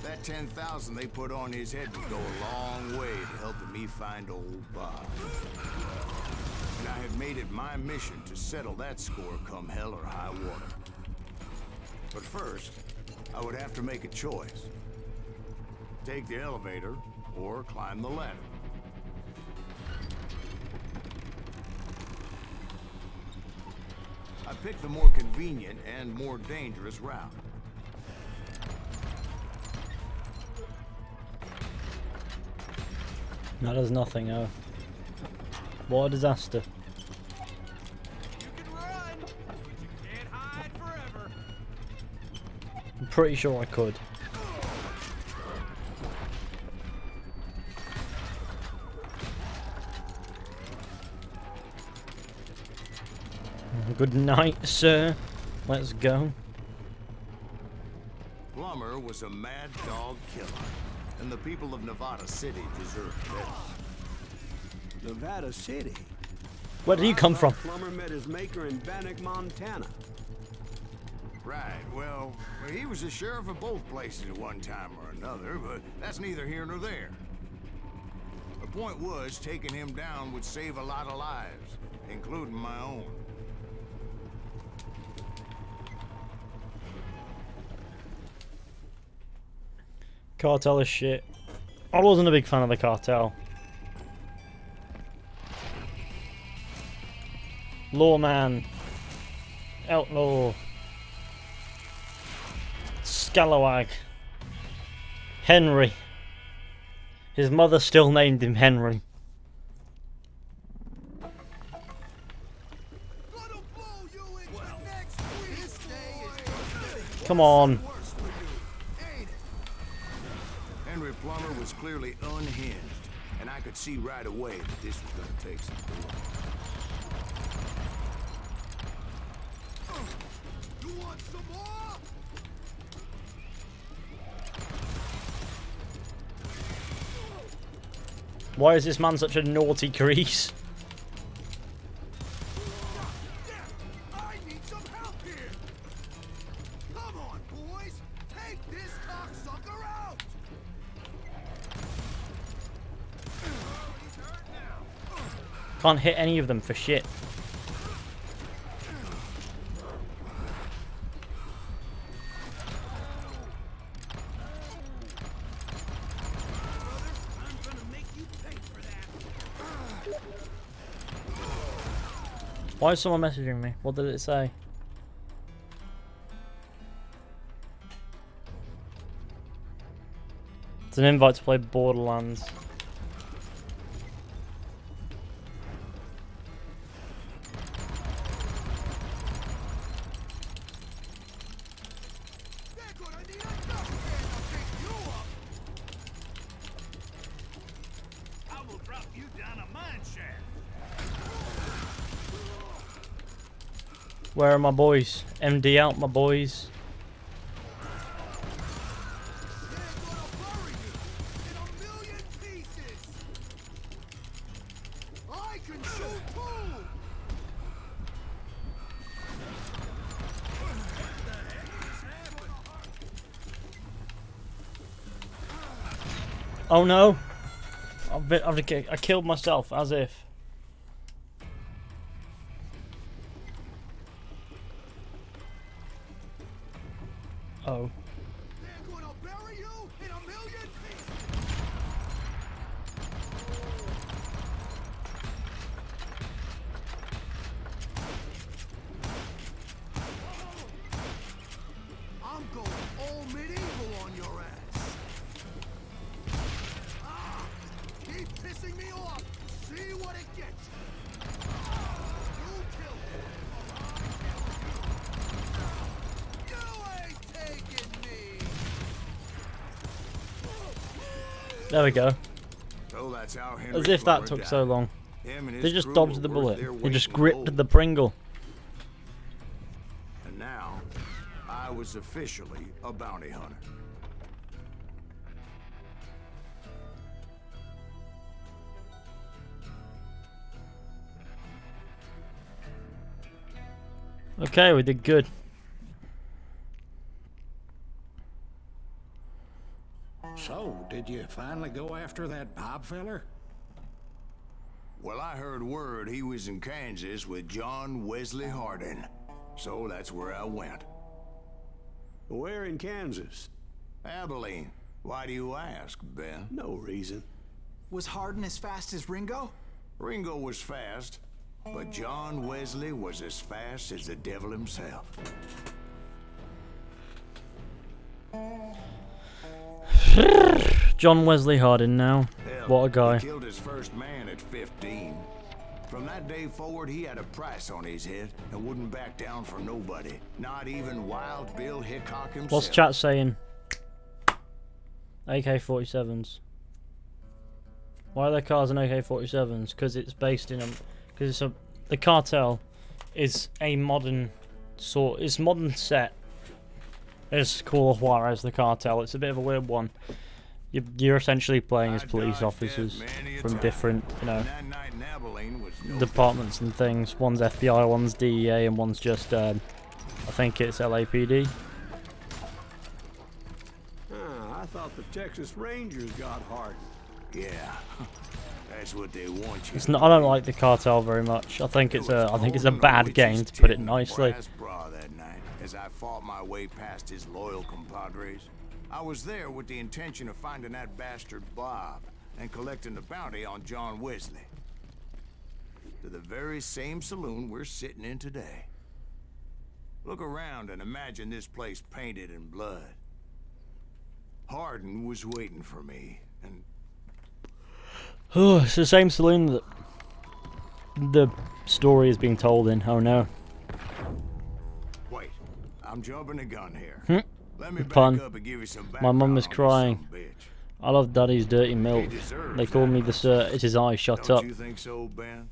That 10,000 they put on his head would go a long way to helping me find old Bob. And I have made it my mission to settle that score come hell or high water. But first, I would have to make a choice. Take the elevator or climb the ladder. picked the more convenient and more dangerous route. No, there's nothing. Oh, what a disaster! You can run, but you can't hide forever. I'm pretty sure I could. Good night, sir. Let's go. Plummer was a mad dog killer, and the people of Nevada City deserved better. Nevada City? Where did you come from? Plummer met his maker in Bannock, Montana. Right, well, he was the sheriff of both places at one time or another, but that's neither here nor there. The point was, taking him down would save a lot of lives, including my own. Cartel is shit. I wasn't a big fan of the cartel. Lawman. Outlaw. Scalawag. Henry. His mother still named him Henry. Come on. Henry Plummer was clearly unhinged, and I could see right away that this was going to take some doing. You want some more? Why is this man such a naughty crease? I need some help here. Come on, boys. Take this cocksucker out. He's hurt now. Can't hit any of them for shit. Why is someone messaging me? What did it say? It's an invite to play Borderlands. They're gonna need a dustpan to pick you up. I will drop you down a mine shaft. Where are my boys? MD out, my boys. They're gonna bury you in a million pieces. I can shoot too. What the heck just happened? Oh no! I killed myself, as if. Oh. They're gonna bury you in a million pieces. I'm going all medieval on your ass. Ah! Keep pissing me off. See what it gets you. You killed him, or I kill you. You ain't taking me. There we go. So that's how Henry As if that Plummer took died. so long. Him and his They just crew dodged were the worth bullet. their They weight just in gripped gold. the Pringle. And now, I was officially a bounty hunter. Okay, we did good. So, did you finally go after that Bob feller? Well, I heard word he was in Kansas with John Wesley Hardin. So that's where I went. Where in Kansas? Abilene. Why do you ask, Ben? No reason. Was Hardin as fast as Ringo? Ringo was fast. But John Wesley was as fast as the devil himself. John Wesley Hardin now. Hell, What a guy. He killed his first man at 15. From that day forward, he had a price on his head and wouldn't back down for nobody. Not even Wild Bill Hickok himself. What's chat saying? AK-47s. Why are there cars and AK-47s? Because it's based in because it's the cartel is a modern it's modern set. It's called Juarez, the cartel. It's a bit of a weird one. You're essentially playing as police officers from different, departments and things. One's FBI, one's DEA, and one's just, I think it's LAPD. I thought the Texas Rangers got Hardin. Yeah, that's what they want you. It's not. I don't like the cartel very much. I think it's a bad game, to put it nicely. That night, as I fought my way past his loyal compadres, I was there with the intention of finding that bastard Bob and collecting the bounty on John Wesley. To the very same saloon we're sitting in today. Look around and imagine this place painted in blood. Hardin was waiting for me, and oh, it's the same saloon that the story is being told in. Oh no. Wait, I'm jumping the gun here. Let me back Pun. up and give you some My mum is background on this crying. son of a bitch. I love Daddy's dirty milk. They call me the Sir. It's his eyes. Shut Don't up. you think so, Ben?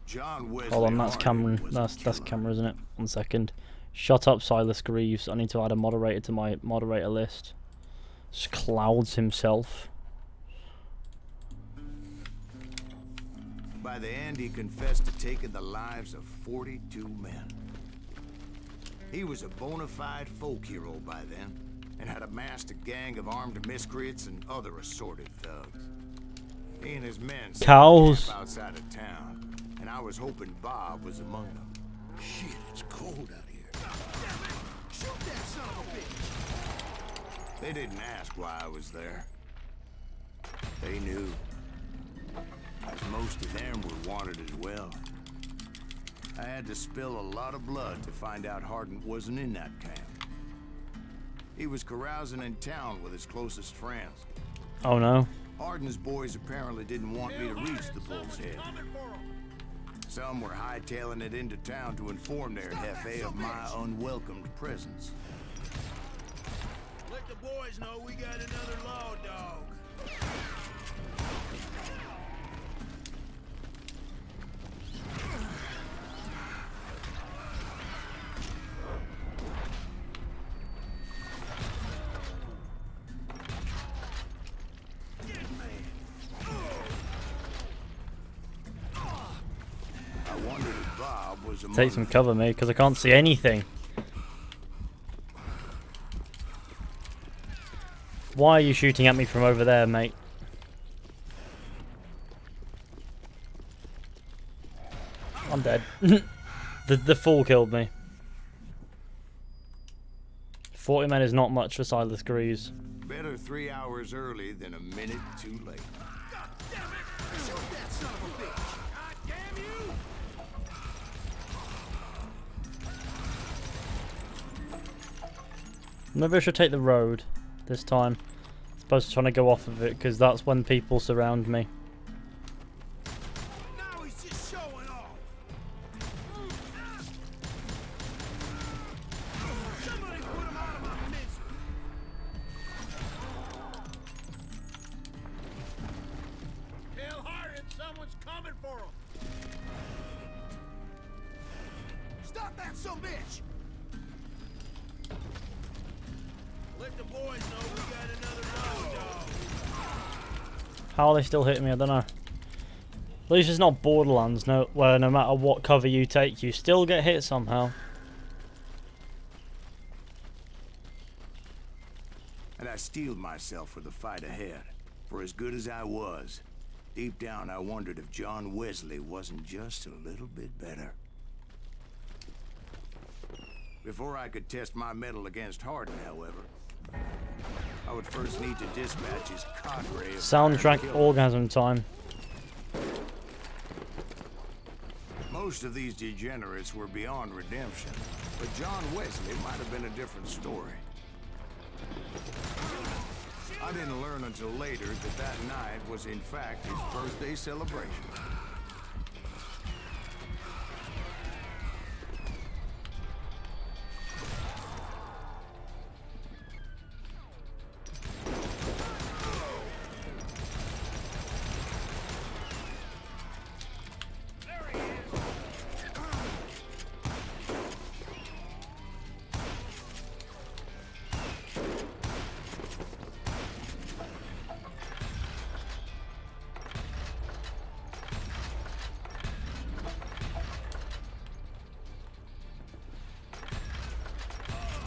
John Wesley Hold on, that's Hardin Cameron. was That's a killer. camera, isn't it? 1 second. Shut up, Silas Greaves. I need to add a moderator to my moderator list. Just Clouds himself. By the end, he confessed to taking the lives of 42 men. He was a bona fide folk hero by then, and had amassed a gang of armed miscreants and other assorted thugs. He and his men set up Cows. camp outside of town, and I was hoping Bob was among them. Shit, it's cold out here. Shoot that son of a bitch! They didn't ask why I was there. They knew. As most of them were wanted as well. I had to spill a lot of blood to find out Hardin wasn't in that camp. He was carousing in town with his closest friends. Oh no. Hardin's boys apparently didn't want me to reach the Bull's Head. Some were hightailing it into town to inform their Jefe of my unwelcomed presence. Let the boys know we got another law dog. I wondered if Bob was among Take some them. cover, me, because I can't see anything. Why are you shooting at me from over there, mate? I'm dead. The fool killed me. 40 men is not much for Silas Greaves. Better 3 hours early than a minute too late. God damn it! Shoot that son of a bitch! God damn you! Maybe I should take the road this time. As opposed to trying to go off of it, because that's when people surround me. Now he's just showing off. Somebody put him out of my misery. Tell Hardin someone's coming for him. Stop that son of a bitch! Let the boys know we got another law dog. How are they still hitting me? I don't know. At least it's not Borderlands, where no matter what cover you take, you still get hit somehow. And I steeled myself for the fight ahead. For as good as I was, deep down I wondered if John Wesley wasn't just a little bit better. Before I could test my mettle against Hardin, however, I would first need to dispatch his cadre of Soundtrack killers. orgasm time. Most of these degenerates were beyond redemption, but John Wesley might have been a different story. I didn't learn until later that that night was in fact his birthday celebration.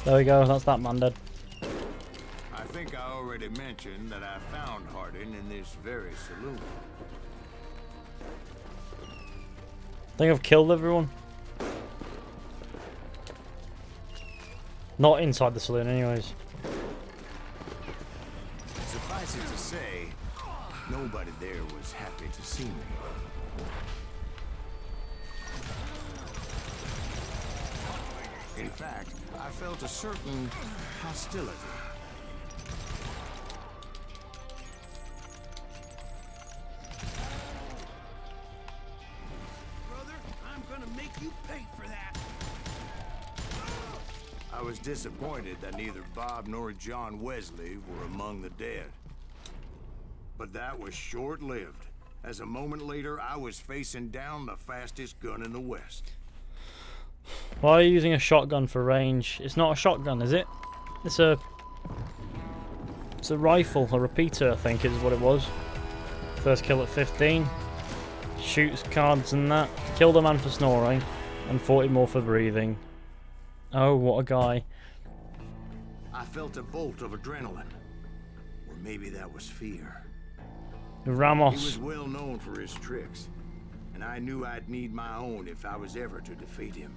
There we go, that's that man dead. I think I already mentioned that I found Hardin in this very saloon. I think I've killed everyone. Not inside the saloon anyways. Suffice it to say, nobody there was happy to see me. In fact, I felt a certain hostility. Brother, I'm gonna make you pay for that. I was disappointed that neither Bob nor John Wesley were among the dead. But that was short-lived, as a moment later I was facing down the fastest gun in the West. Why are you using a shotgun for range? It's not a shotgun, is it? It's a rifle, a repeater, I think is what it was. First kill at 15. Shoots cards and that. Killed a man for snoring, and 40 more for breathing. Oh, what a guy. I felt a bolt of adrenaline. Or maybe that was fear. Ramos. He was well known for his tricks, and I knew I'd need my own if I was ever to defeat him.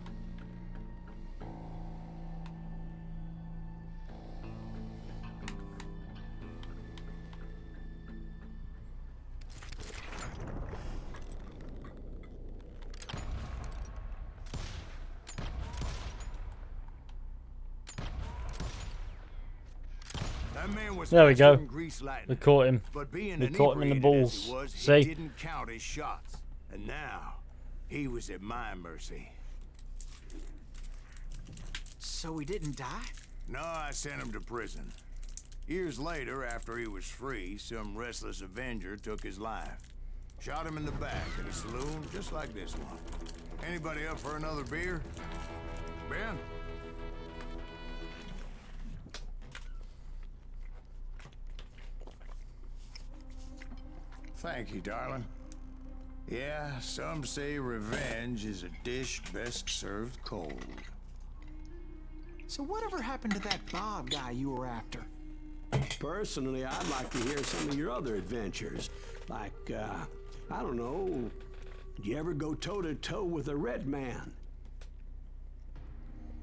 There we go. We caught him. We caught him in the balls. See? He didn't count his shots, and now he was at my mercy. So he didn't die? No, I sent him to prison. Years later, after he was free, some restless avenger took his life. Shot him in the back at a saloon just like this one. Anybody up for another beer? Ben? Thank you, darling. Yeah, some say revenge is a dish best served cold. So whatever happened to that Bob guy you were after? Personally, I'd like to hear some of your other adventures. Like, I don't know, did you ever go toe-to-toe with a red man?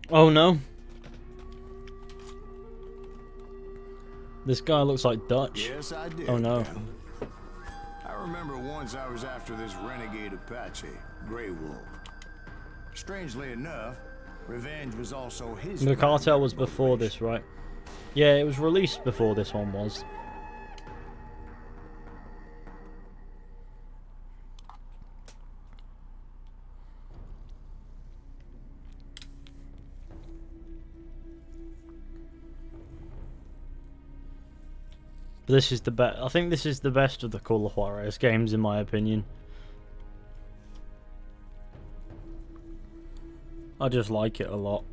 Oh no. This guy looks like Dutch. Yes, I did. Oh no. I remember once I was after this renegade Apache, Grey Wolf. Strangely enough, revenge was also his. The cartel was before this, right? Yeah, it was released before this one was. But this is the best. I think this is the best of the Call of Juarez games, in my opinion. I just like it a lot.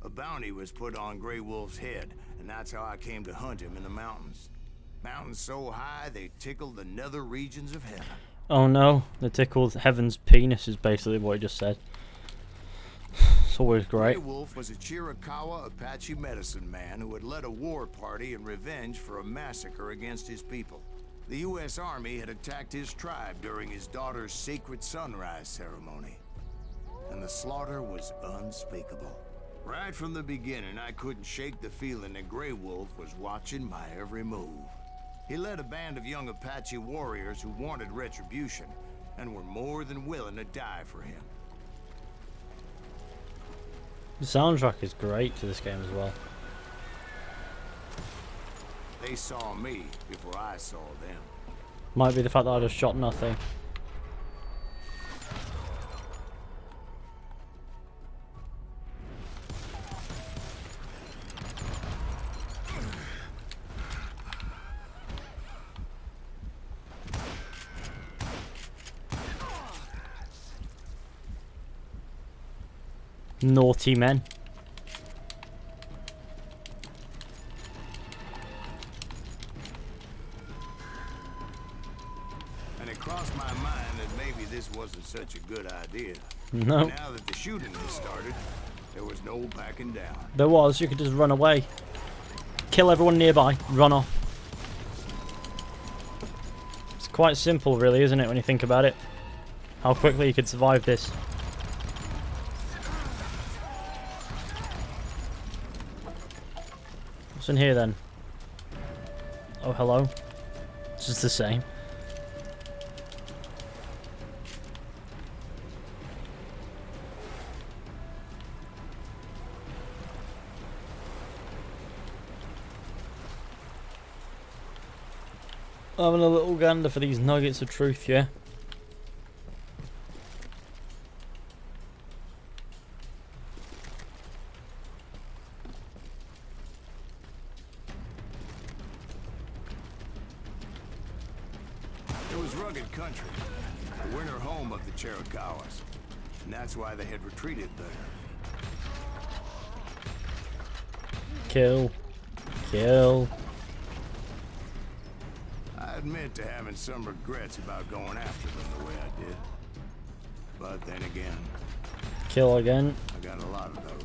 A bounty was put on Grey Wolf's head, and that's how I came to hunt him in the mountains. Mountains so high they tickled the nether regions of heaven. Oh no, they tickled heaven's penis is basically what he just said. It's always great. Grey Wolf was a Chiricahua Apache medicine man who had led a war party in revenge for a massacre against his people. The U.S. Army had attacked his tribe during his daughter's sacred sunrise ceremony, and the slaughter was unspeakable. Right from the beginning, I couldn't shake the feeling that Grey Wolf was watching my every move. He led a band of young Apache warriors who wanted retribution, and were more than willing to die for him. The soundtrack is great to this game as well. They saw me before I saw them. Might be the fact that I just shot nothing. Naughty men. And it crossed my mind that maybe this wasn't such a good idea. No. Now that the shooting had started, there was no backing down. There was. You could just run away. Kill everyone nearby. Run off. It's quite simple, really, isn't it, when you think about it? How quickly you could survive this. What's in here then? Oh, hello. It's just the same. Having a little gander for these nuggets of truth, yeah? It was rugged country, the winter home of the Chiricahuas, and that's why they had retreated there. Kill. Kill. I admit to having some regrets about going after them the way I did. But then again, Kill again. I got a lot of those.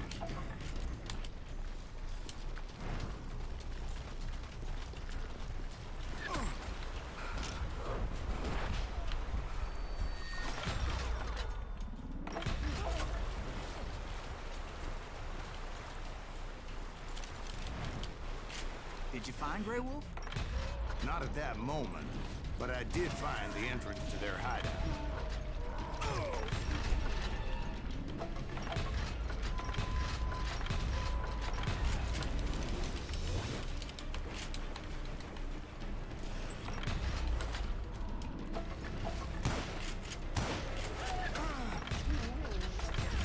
Did you find Grey Wolf? Not at that moment, but I did find the entrance to their hideout.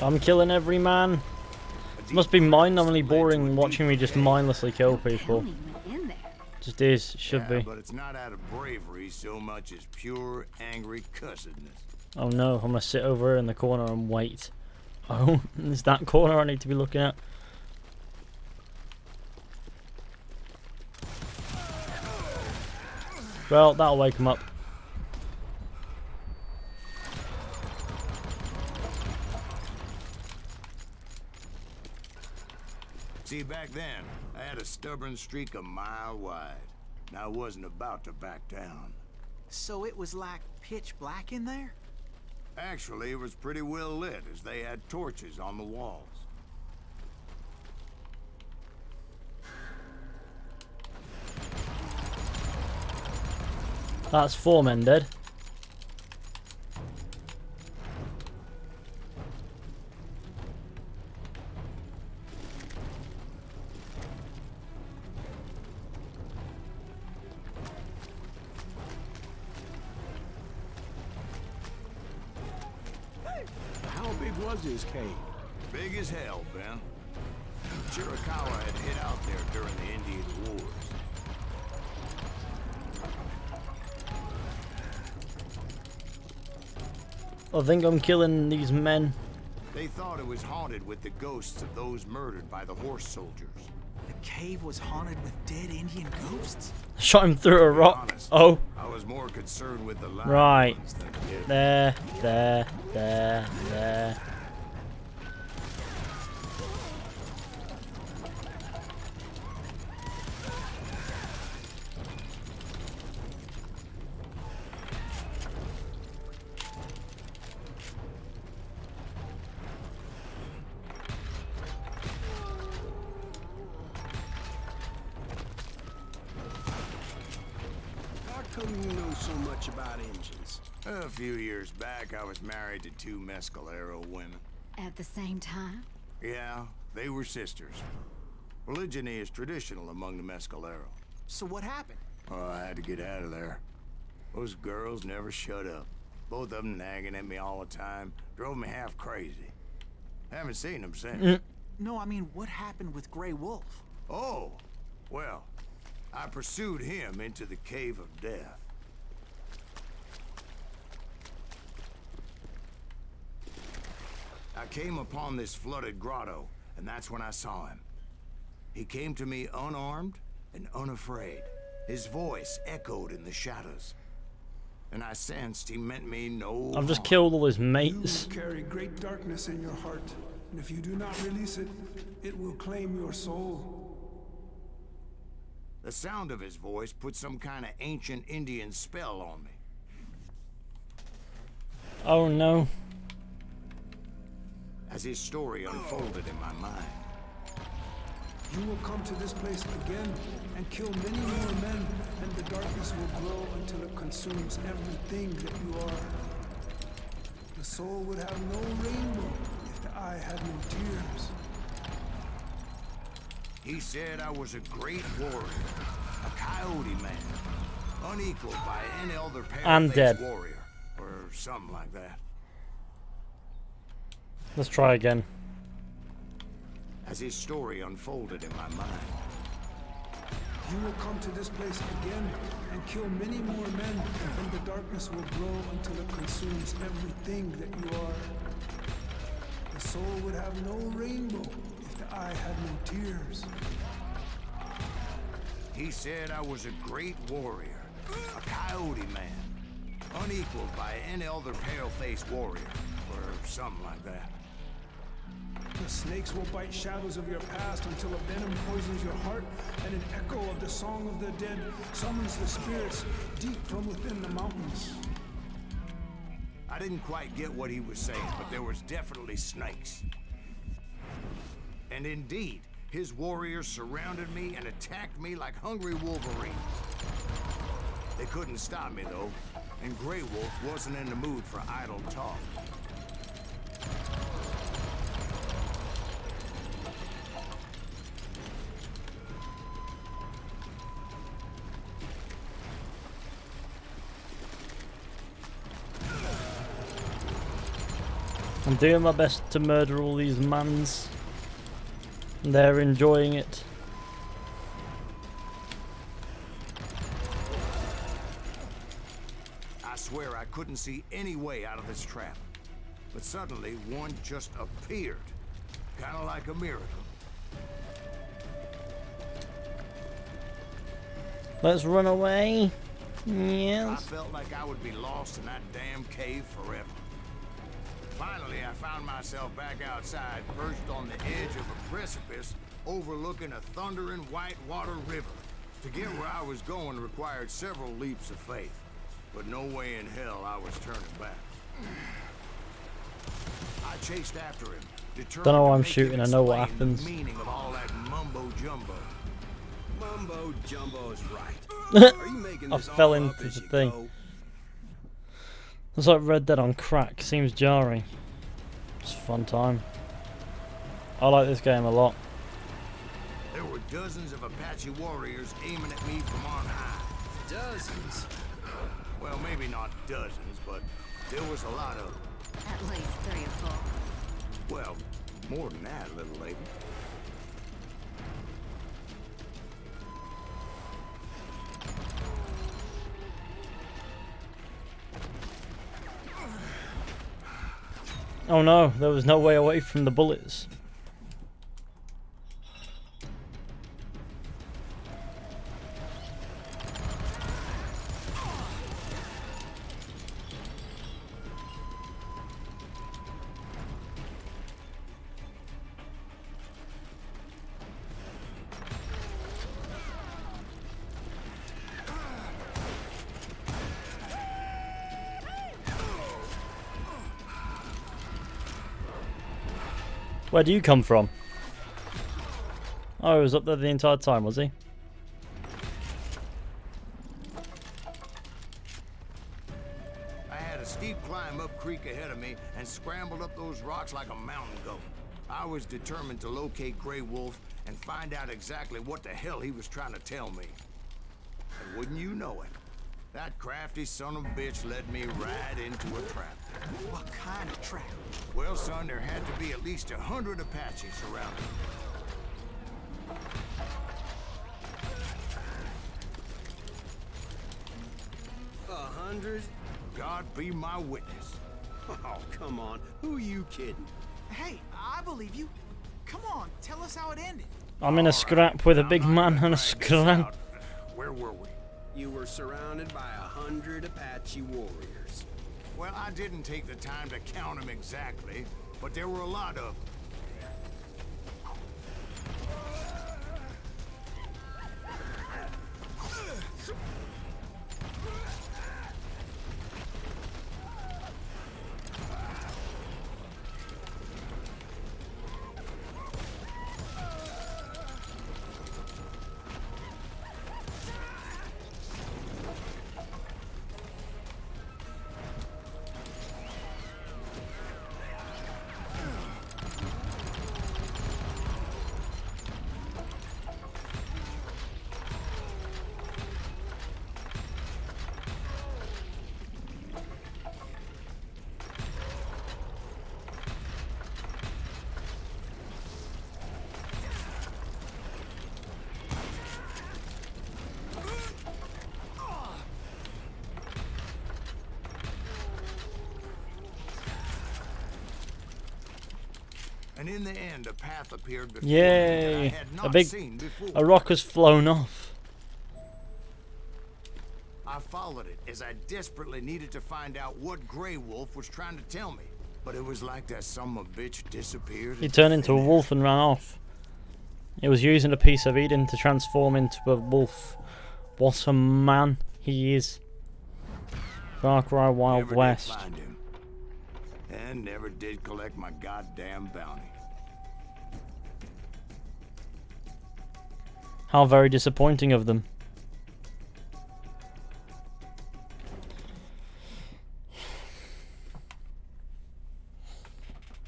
I'm killing every man. It must be mind-numbingly boring watching me just mindlessly kill people. Just is, should be. But it's not out of bravery so much as pure, angry cussedness. Oh no, I'm gonna sit over in the corner and wait. Oh, is that corner I need to be looking at? Well, that'll wake him up. See, back then, I had a stubborn streak a mile wide, and I wasn't about to back down. So it was like pitch black in there? Actually, it was pretty well lit, as they had torches on the walls. That's 4 men dead. How big was this cave? Big as hell, Ben. Chiricahua had hid out there during the Indian Wars. I think I'm killing these men. They thought it was haunted with the ghosts of those murdered by the horse soldiers. The cave was haunted with dead Indian ghosts? Shot him through a rock. Honest, Oh, I was more concerned with the live right. ones than the dead. There. come you know so much about engines? A few years back, I was married to 2 Mescalero women. At the same time? Yeah, they were sisters. Polygyny is traditional among the Mescalero. So what happened? Oh, I had to get out of there. Those girls never shut up. Both of them nagging at me all the time. Drove me half crazy. Haven't seen them since. No, I mean, what happened with Grey Wolf? Oh, well, I pursued him into the Cave of Death. I came upon this flooded grotto, and that's when I saw him. He came to me unarmed and unafraid. His voice echoed in the shadows. And I sensed he meant me no I've just harm. killed all his mates. You carry great darkness in your heart, and if you do not release it, it will claim your soul. The sound of his voice put some kind of ancient Indian spell on me. Oh no. As his story unfolded in my mind, You will come to this place again and kill many more men, and the darkness will grow until it consumes everything that you are. The soul would have no rainbow if the eye had no tears. he said I was a great warrior, a coyote man, unequaled by any other I'm dead. pale-faced warrior, or something like that. Let's try again. As his story unfolded in my mind, You will come to this place again and kill many more men, and the darkness will grow until it consumes everything that you are. The soul would have no rainbow if the eye had no tears. he said I was a great warrior, a coyote man, unequaled by any other pale-faced warrior, or something like that. The snakes will bite shadows of your past until a venom poisons your heart, and an echo of the song of the dead summons the spirits deep from within the mountains. I didn't quite get what he was saying, but there was definitely snakes. And indeed, his warriors surrounded me and attacked me like hungry wolverines. They couldn't stop me, though, and Grey Wolf wasn't in the mood for idle talk. I'm doing my best to murder all these mans. They're enjoying it. I swear I couldn't see any way out of this trap. But suddenly, one just appeared. Kind of like a miracle. Let's run away. I Yes. felt like I would be lost in that damn cave forever. Finally, I found myself back outside, perched on the edge of a precipice overlooking a thundering whitewater river. To get where I was going required several leaps of faith, but no way in hell I was turning back. I chased after him, determined Don't know why to I'm make him shooting, I know what explain happens. the meaning of all that mumbo jumbo. Mumbo Jumbo's right. Are you making I this fell all up into as the you thing. go? It's like Red Dead on crack. Seems jarring. It's a fun time. I like this game a lot. There were dozens of Apache warriors aiming at me from on high. Dozens. Well, maybe not dozens, but there was a lot of them. At least 3 or 4. Well, more than that, little lady. Oh no, there was no way away from the bullets. Where do you come from? Oh, he was up there the entire time, was he? steep climb up creek ahead of me and scrambled up those rocks like a mountain goat. I was determined to locate Grey Wolf and find out exactly what the hell he was trying to tell me. And wouldn't you know it, that crafty son of a bitch led me right into a trap. What kind of trap? Well, son, there had to be at least 100 Apaches around me. 100? God be my witness. Oh, come on. Who are you kidding? Hey, I believe you. Come on, tell us how it ended. I'm in a scrap with a big man and a scrap. Where were we? You were surrounded by 100 Apache warriors. Well, I didn't take the time to count them exactly, but there were a lot of them. And in the end, a path appeared before me that I Yay! had not A big seen before. a rock has flown off. I followed it as I desperately needed to find out what Grey Wolf was trying to tell me. But it was like that son of a bitch disappeared. He turned into a wolf and ran off. He was using a piece of Eden to transform into a wolf. What a man he is. Far Cry Wild Never West. did find him, and never did collect my goddamn bounty. How very disappointing of them.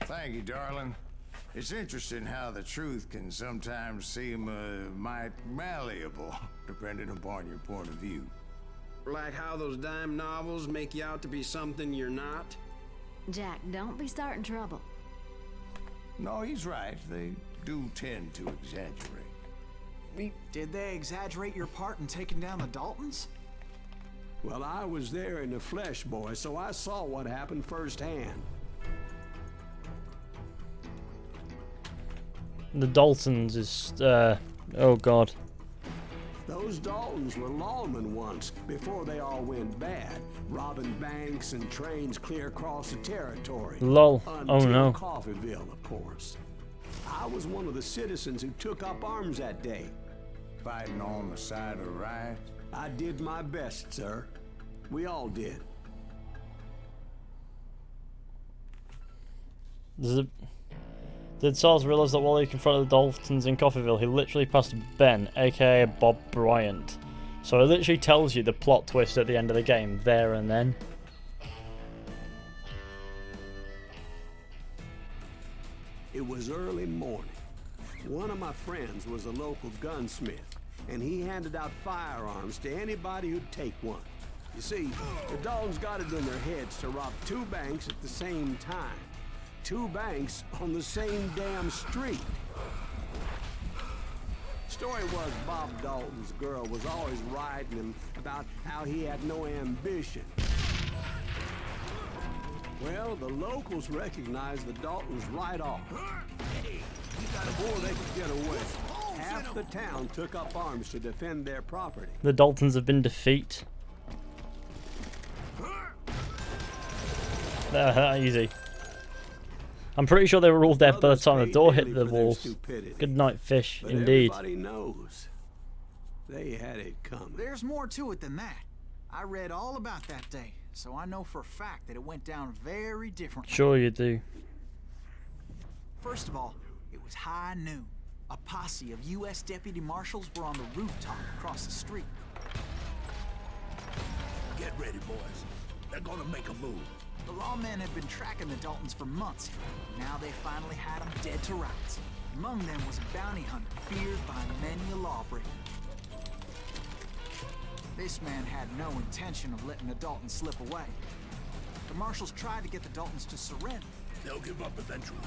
Thank you, darling. It's interesting how the truth can sometimes seem might malleable, depending upon your point of view. Like how those dime novels make you out to be something you're not? Jack, don't be starting trouble. No, he's right. They do tend to exaggerate. Did they exaggerate your part in taking down the Daltons? Well, I was there in the flesh, boy, so I saw what happened firsthand. The Daltons is oh god. Those Daltons were lawmen once, before they all went bad, robbing banks and trains clear across the territory. Lol. Until Oh no. Coffeyville, of course. I was one of the citizens who took up arms that day. Fighting on the side of right. I did my best, sir. We all did. Did Sars realise that while he confronted the Daltons in Coffeyville, he literally passed Ben, aka Bob Bryant? So it literally tells you the plot twist at the end of the game, there and then. It was early morning. One of my friends was a local gunsmith, and he handed out firearms to anybody who'd take one. You see, the Daltons got it in their heads to rob 2 banks at the same time. 2 banks on the same damn street. Story was Bob Dalton's girl was always riding him about how he had no ambition. Well, the locals recognized the Daltons right off. Before they could get away, half the town took up arms to defend their property. The Daltons have been defeated. Easy. I'm pretty sure they were all dead by the time the door hit the walls. Good night, fish, But indeed. everybody knows they had it coming. There's more to it than that. I read all about that day, so I know for a fact that it went down very differently. Sure you do. First of all, it was high noon. A posse of U.S. deputy marshals were on the rooftop across the street. Get ready, boys. They're gonna make a move. The lawmen had been tracking the Daltons for months. Now they finally had them dead to rights. Among them was a bounty hunter feared by many a lawbreaker. This man had no intention of letting the Daltons slip away. The marshals tried to get the Daltons to surrender. They'll give up eventually.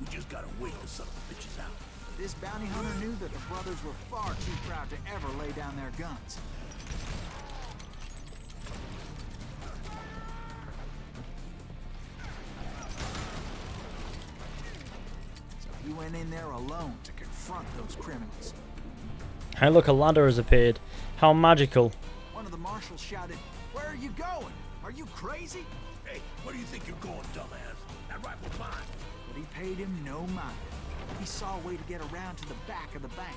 We just gotta wait to suck the bitches out. This bounty hunter knew that the brothers were far too proud to ever lay down their guns. So he went in there alone to confront those criminals. Hey look, a ladder has appeared. How magical. One of the marshals shouted, "Where are you going? Are you crazy?" Hey, where do you think you're going, dumbass? That rifle's mine. But he paid him no mind. He saw a way to get around to the back of the bank.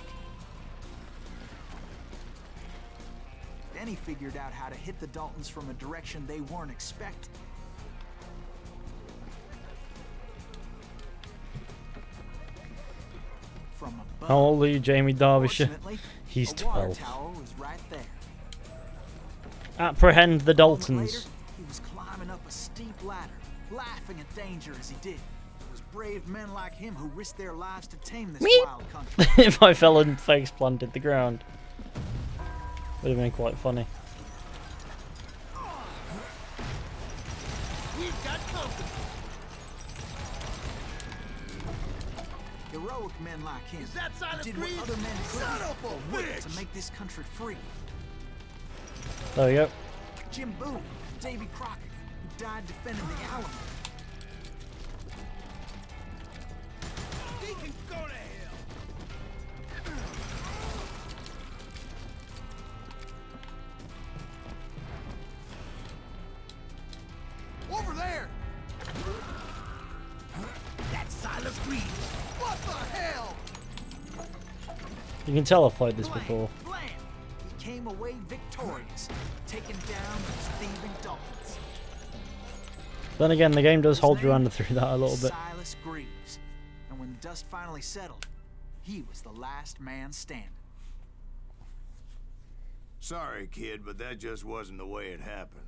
Then he figured out how to hit the Daltons from a direction they weren't expecting. From above. How old are you, Jamie Derbyshire? Fortunately, He's a water 12. tower was right there. Apprehend the A moment later, Daltons. he was climbing up a steep ladder, laughing at danger as he did. It was brave men like him who risked their lives to tame this wild country. If I fell and face planted the ground. Would have been quite funny. We've got company. Heroic men like him Is that Silas did what Green? other men Son couldn't of a or wouldn't bitch! to make this country free. There we go. Jim Boone, Davy Crockett, who died defending the Alamo. He can go to hell. Over there! That's Silas Green. What the hell? You can tell I've played this Blam, before. blam. He came away victorious, taking down those thieving Daltons. Then again, the game does His hold your name hand through that a little bit. Silas Greaves. And when the dust finally settled, he was the last man standing. Sorry, kid, but that just wasn't the way it happened.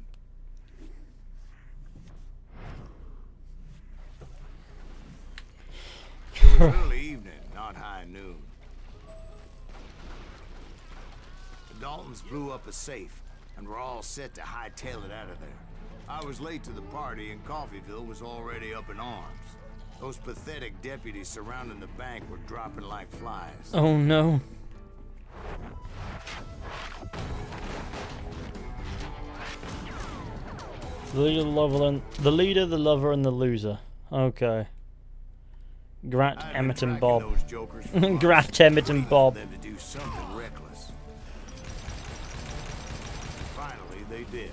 It was early evening, not high noon. The Daltons blew up a safe, and were all set to hightail it out of there. I was late to the party, and Coffeyville was already up in arms. Those pathetic deputies surrounding the bank were dropping like flies. Oh no. The leader, the lover, and the loser. Okay. Grat, I'd been Emmett, and tracking Bob. those jokers for months, Grat, Emmett, and preying on Bob. them to do something reckless. Finally, they did.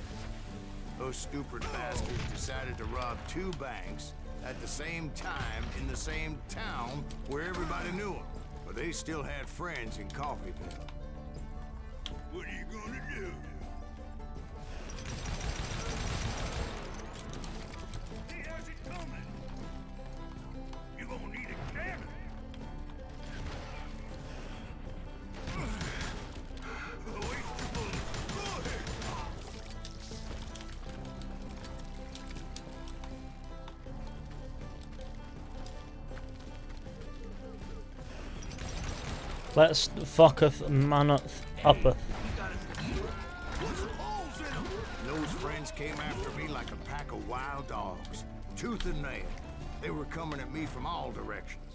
Those stupid bastards decided to rob 2 banks at the same time in the same town where everybody knew them. But they still had friends in Coffeyville. What are you gonna do? He has it coming. You gonna need a cannon. Waste your bullets. Go ahead. Let's fucketh maneth uppeth. Put some holes in 'em. Those friends came after me like a pack of wild dogs, tooth and nail. They were coming at me from all directions.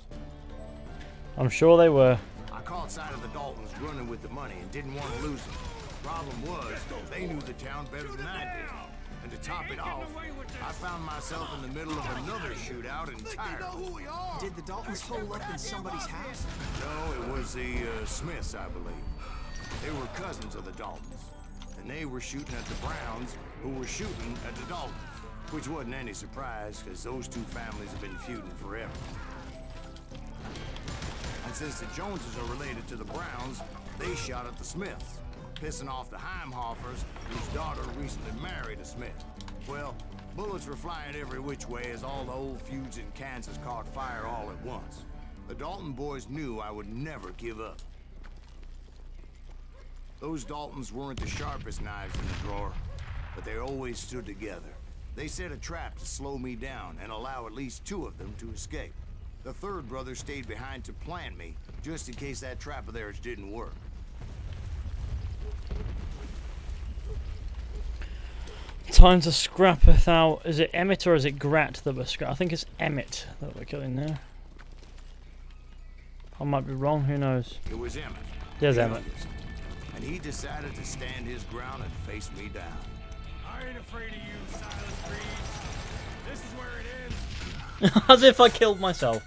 I'm sure they were. I caught sight of the Daltons running with the money and didn't want to lose them. Problem was, they knew the town better than I did. And to top it off, I found myself in the middle of another shootout entirely. Who we are? Did the Daltons hole up in somebody's house? No, it was the Smiths, I believe. They were cousins of the Daltons. And they were shooting at the Browns, who were shooting at the Daltons. Which wasn't any surprise, because those 2 families have been feuding forever. And since the Joneses are related to the Browns, they shot at the Smiths, pissing off the Heimhoffers, whose daughter recently married a Smith. Well, bullets were flying every which way as all the old feuds in Kansas caught fire all at once. The Dalton boys knew I would never give up. Those Daltons weren't the sharpest knives in the drawer. but they always stood together. They set a trap to slow me down and allow at least 2 of them to escape. The 3rd brother stayed behind to plant me, just in case that trap of theirs didn't work. Time to scrappeth out. Is it Emmett or is it Grat that we're I think it's Emmett that we're killing now. I might be wrong, who knows? It was Emmett. There's the Emmett. youngest, and he decided to stand his ground and face me down. I ain't afraid of you, Silas Reed. This is where it ends. As if I killed myself.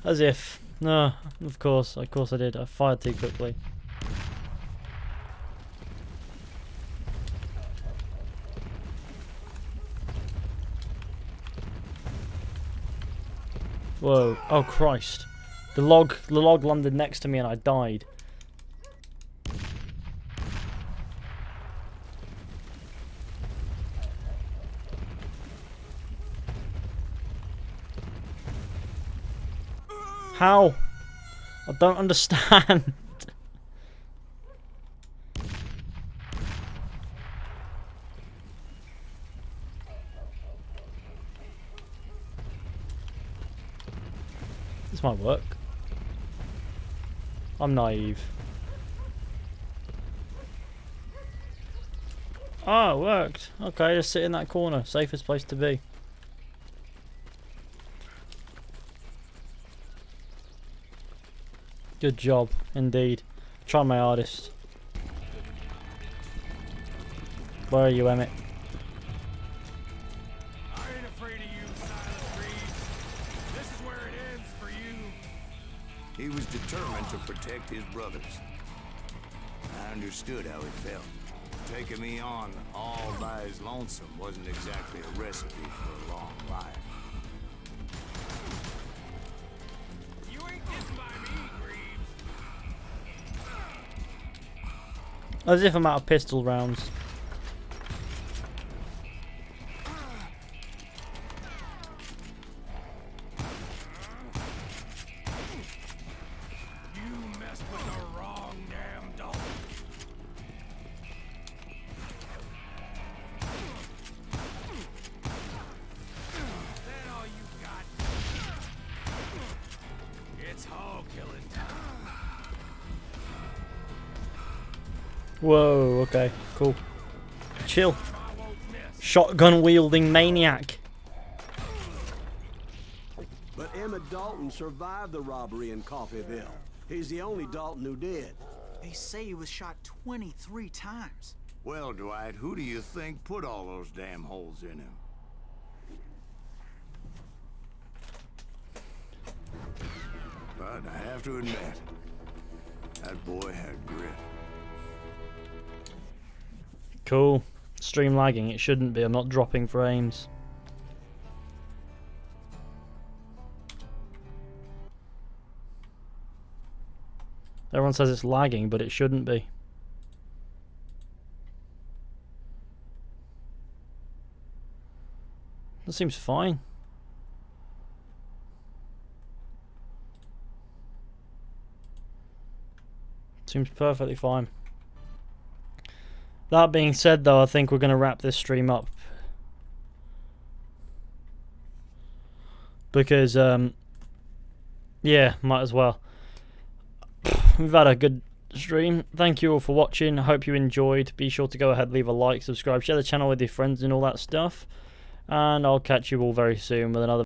As if. No, of course I did. I fired too quickly. Whoa. Oh Christ. The log landed next to me and I died. How? I don't understand. This might work. I'm naive. Oh, it worked. Okay, just sit in that corner. Safest place to be. Good job, indeed. Try my hardest. Where are you, Emmett? I ain't afraid of you, Silas Reed. This is where it ends for you. He was determined to protect his brothers. I understood how he felt. Taking me on all by his lonesome wasn't exactly a recipe for a long life. You ain't getting by me, Greaves. As if I'm out of pistol rounds. You messed with the wrong damn Dalton. That all you got? It's hog killing time. Whoa, okay, cool. Chill. I won't miss. Shotgun wielding maniac. But Emmett Dalton survived the robbery in Coffeyville. He's the only Dalton who did. They say he was shot 23 times. Well, Dwight, who do you think put all those damn holes in him? But I have to admit, that boy had grit. Cool. Stream lagging. It shouldn't be. I'm not dropping frames. Everyone says it's lagging, but it shouldn't be. That seems fine. Seems perfectly fine. That being said, though, I think we're going to wrap this stream up. Because, yeah, might as well. We've had a good stream. Thank you all for watching. I hope you enjoyed. Be sure to go ahead, leave a like, subscribe, share the channel with your friends and all that stuff. And I'll catch you all very soon with another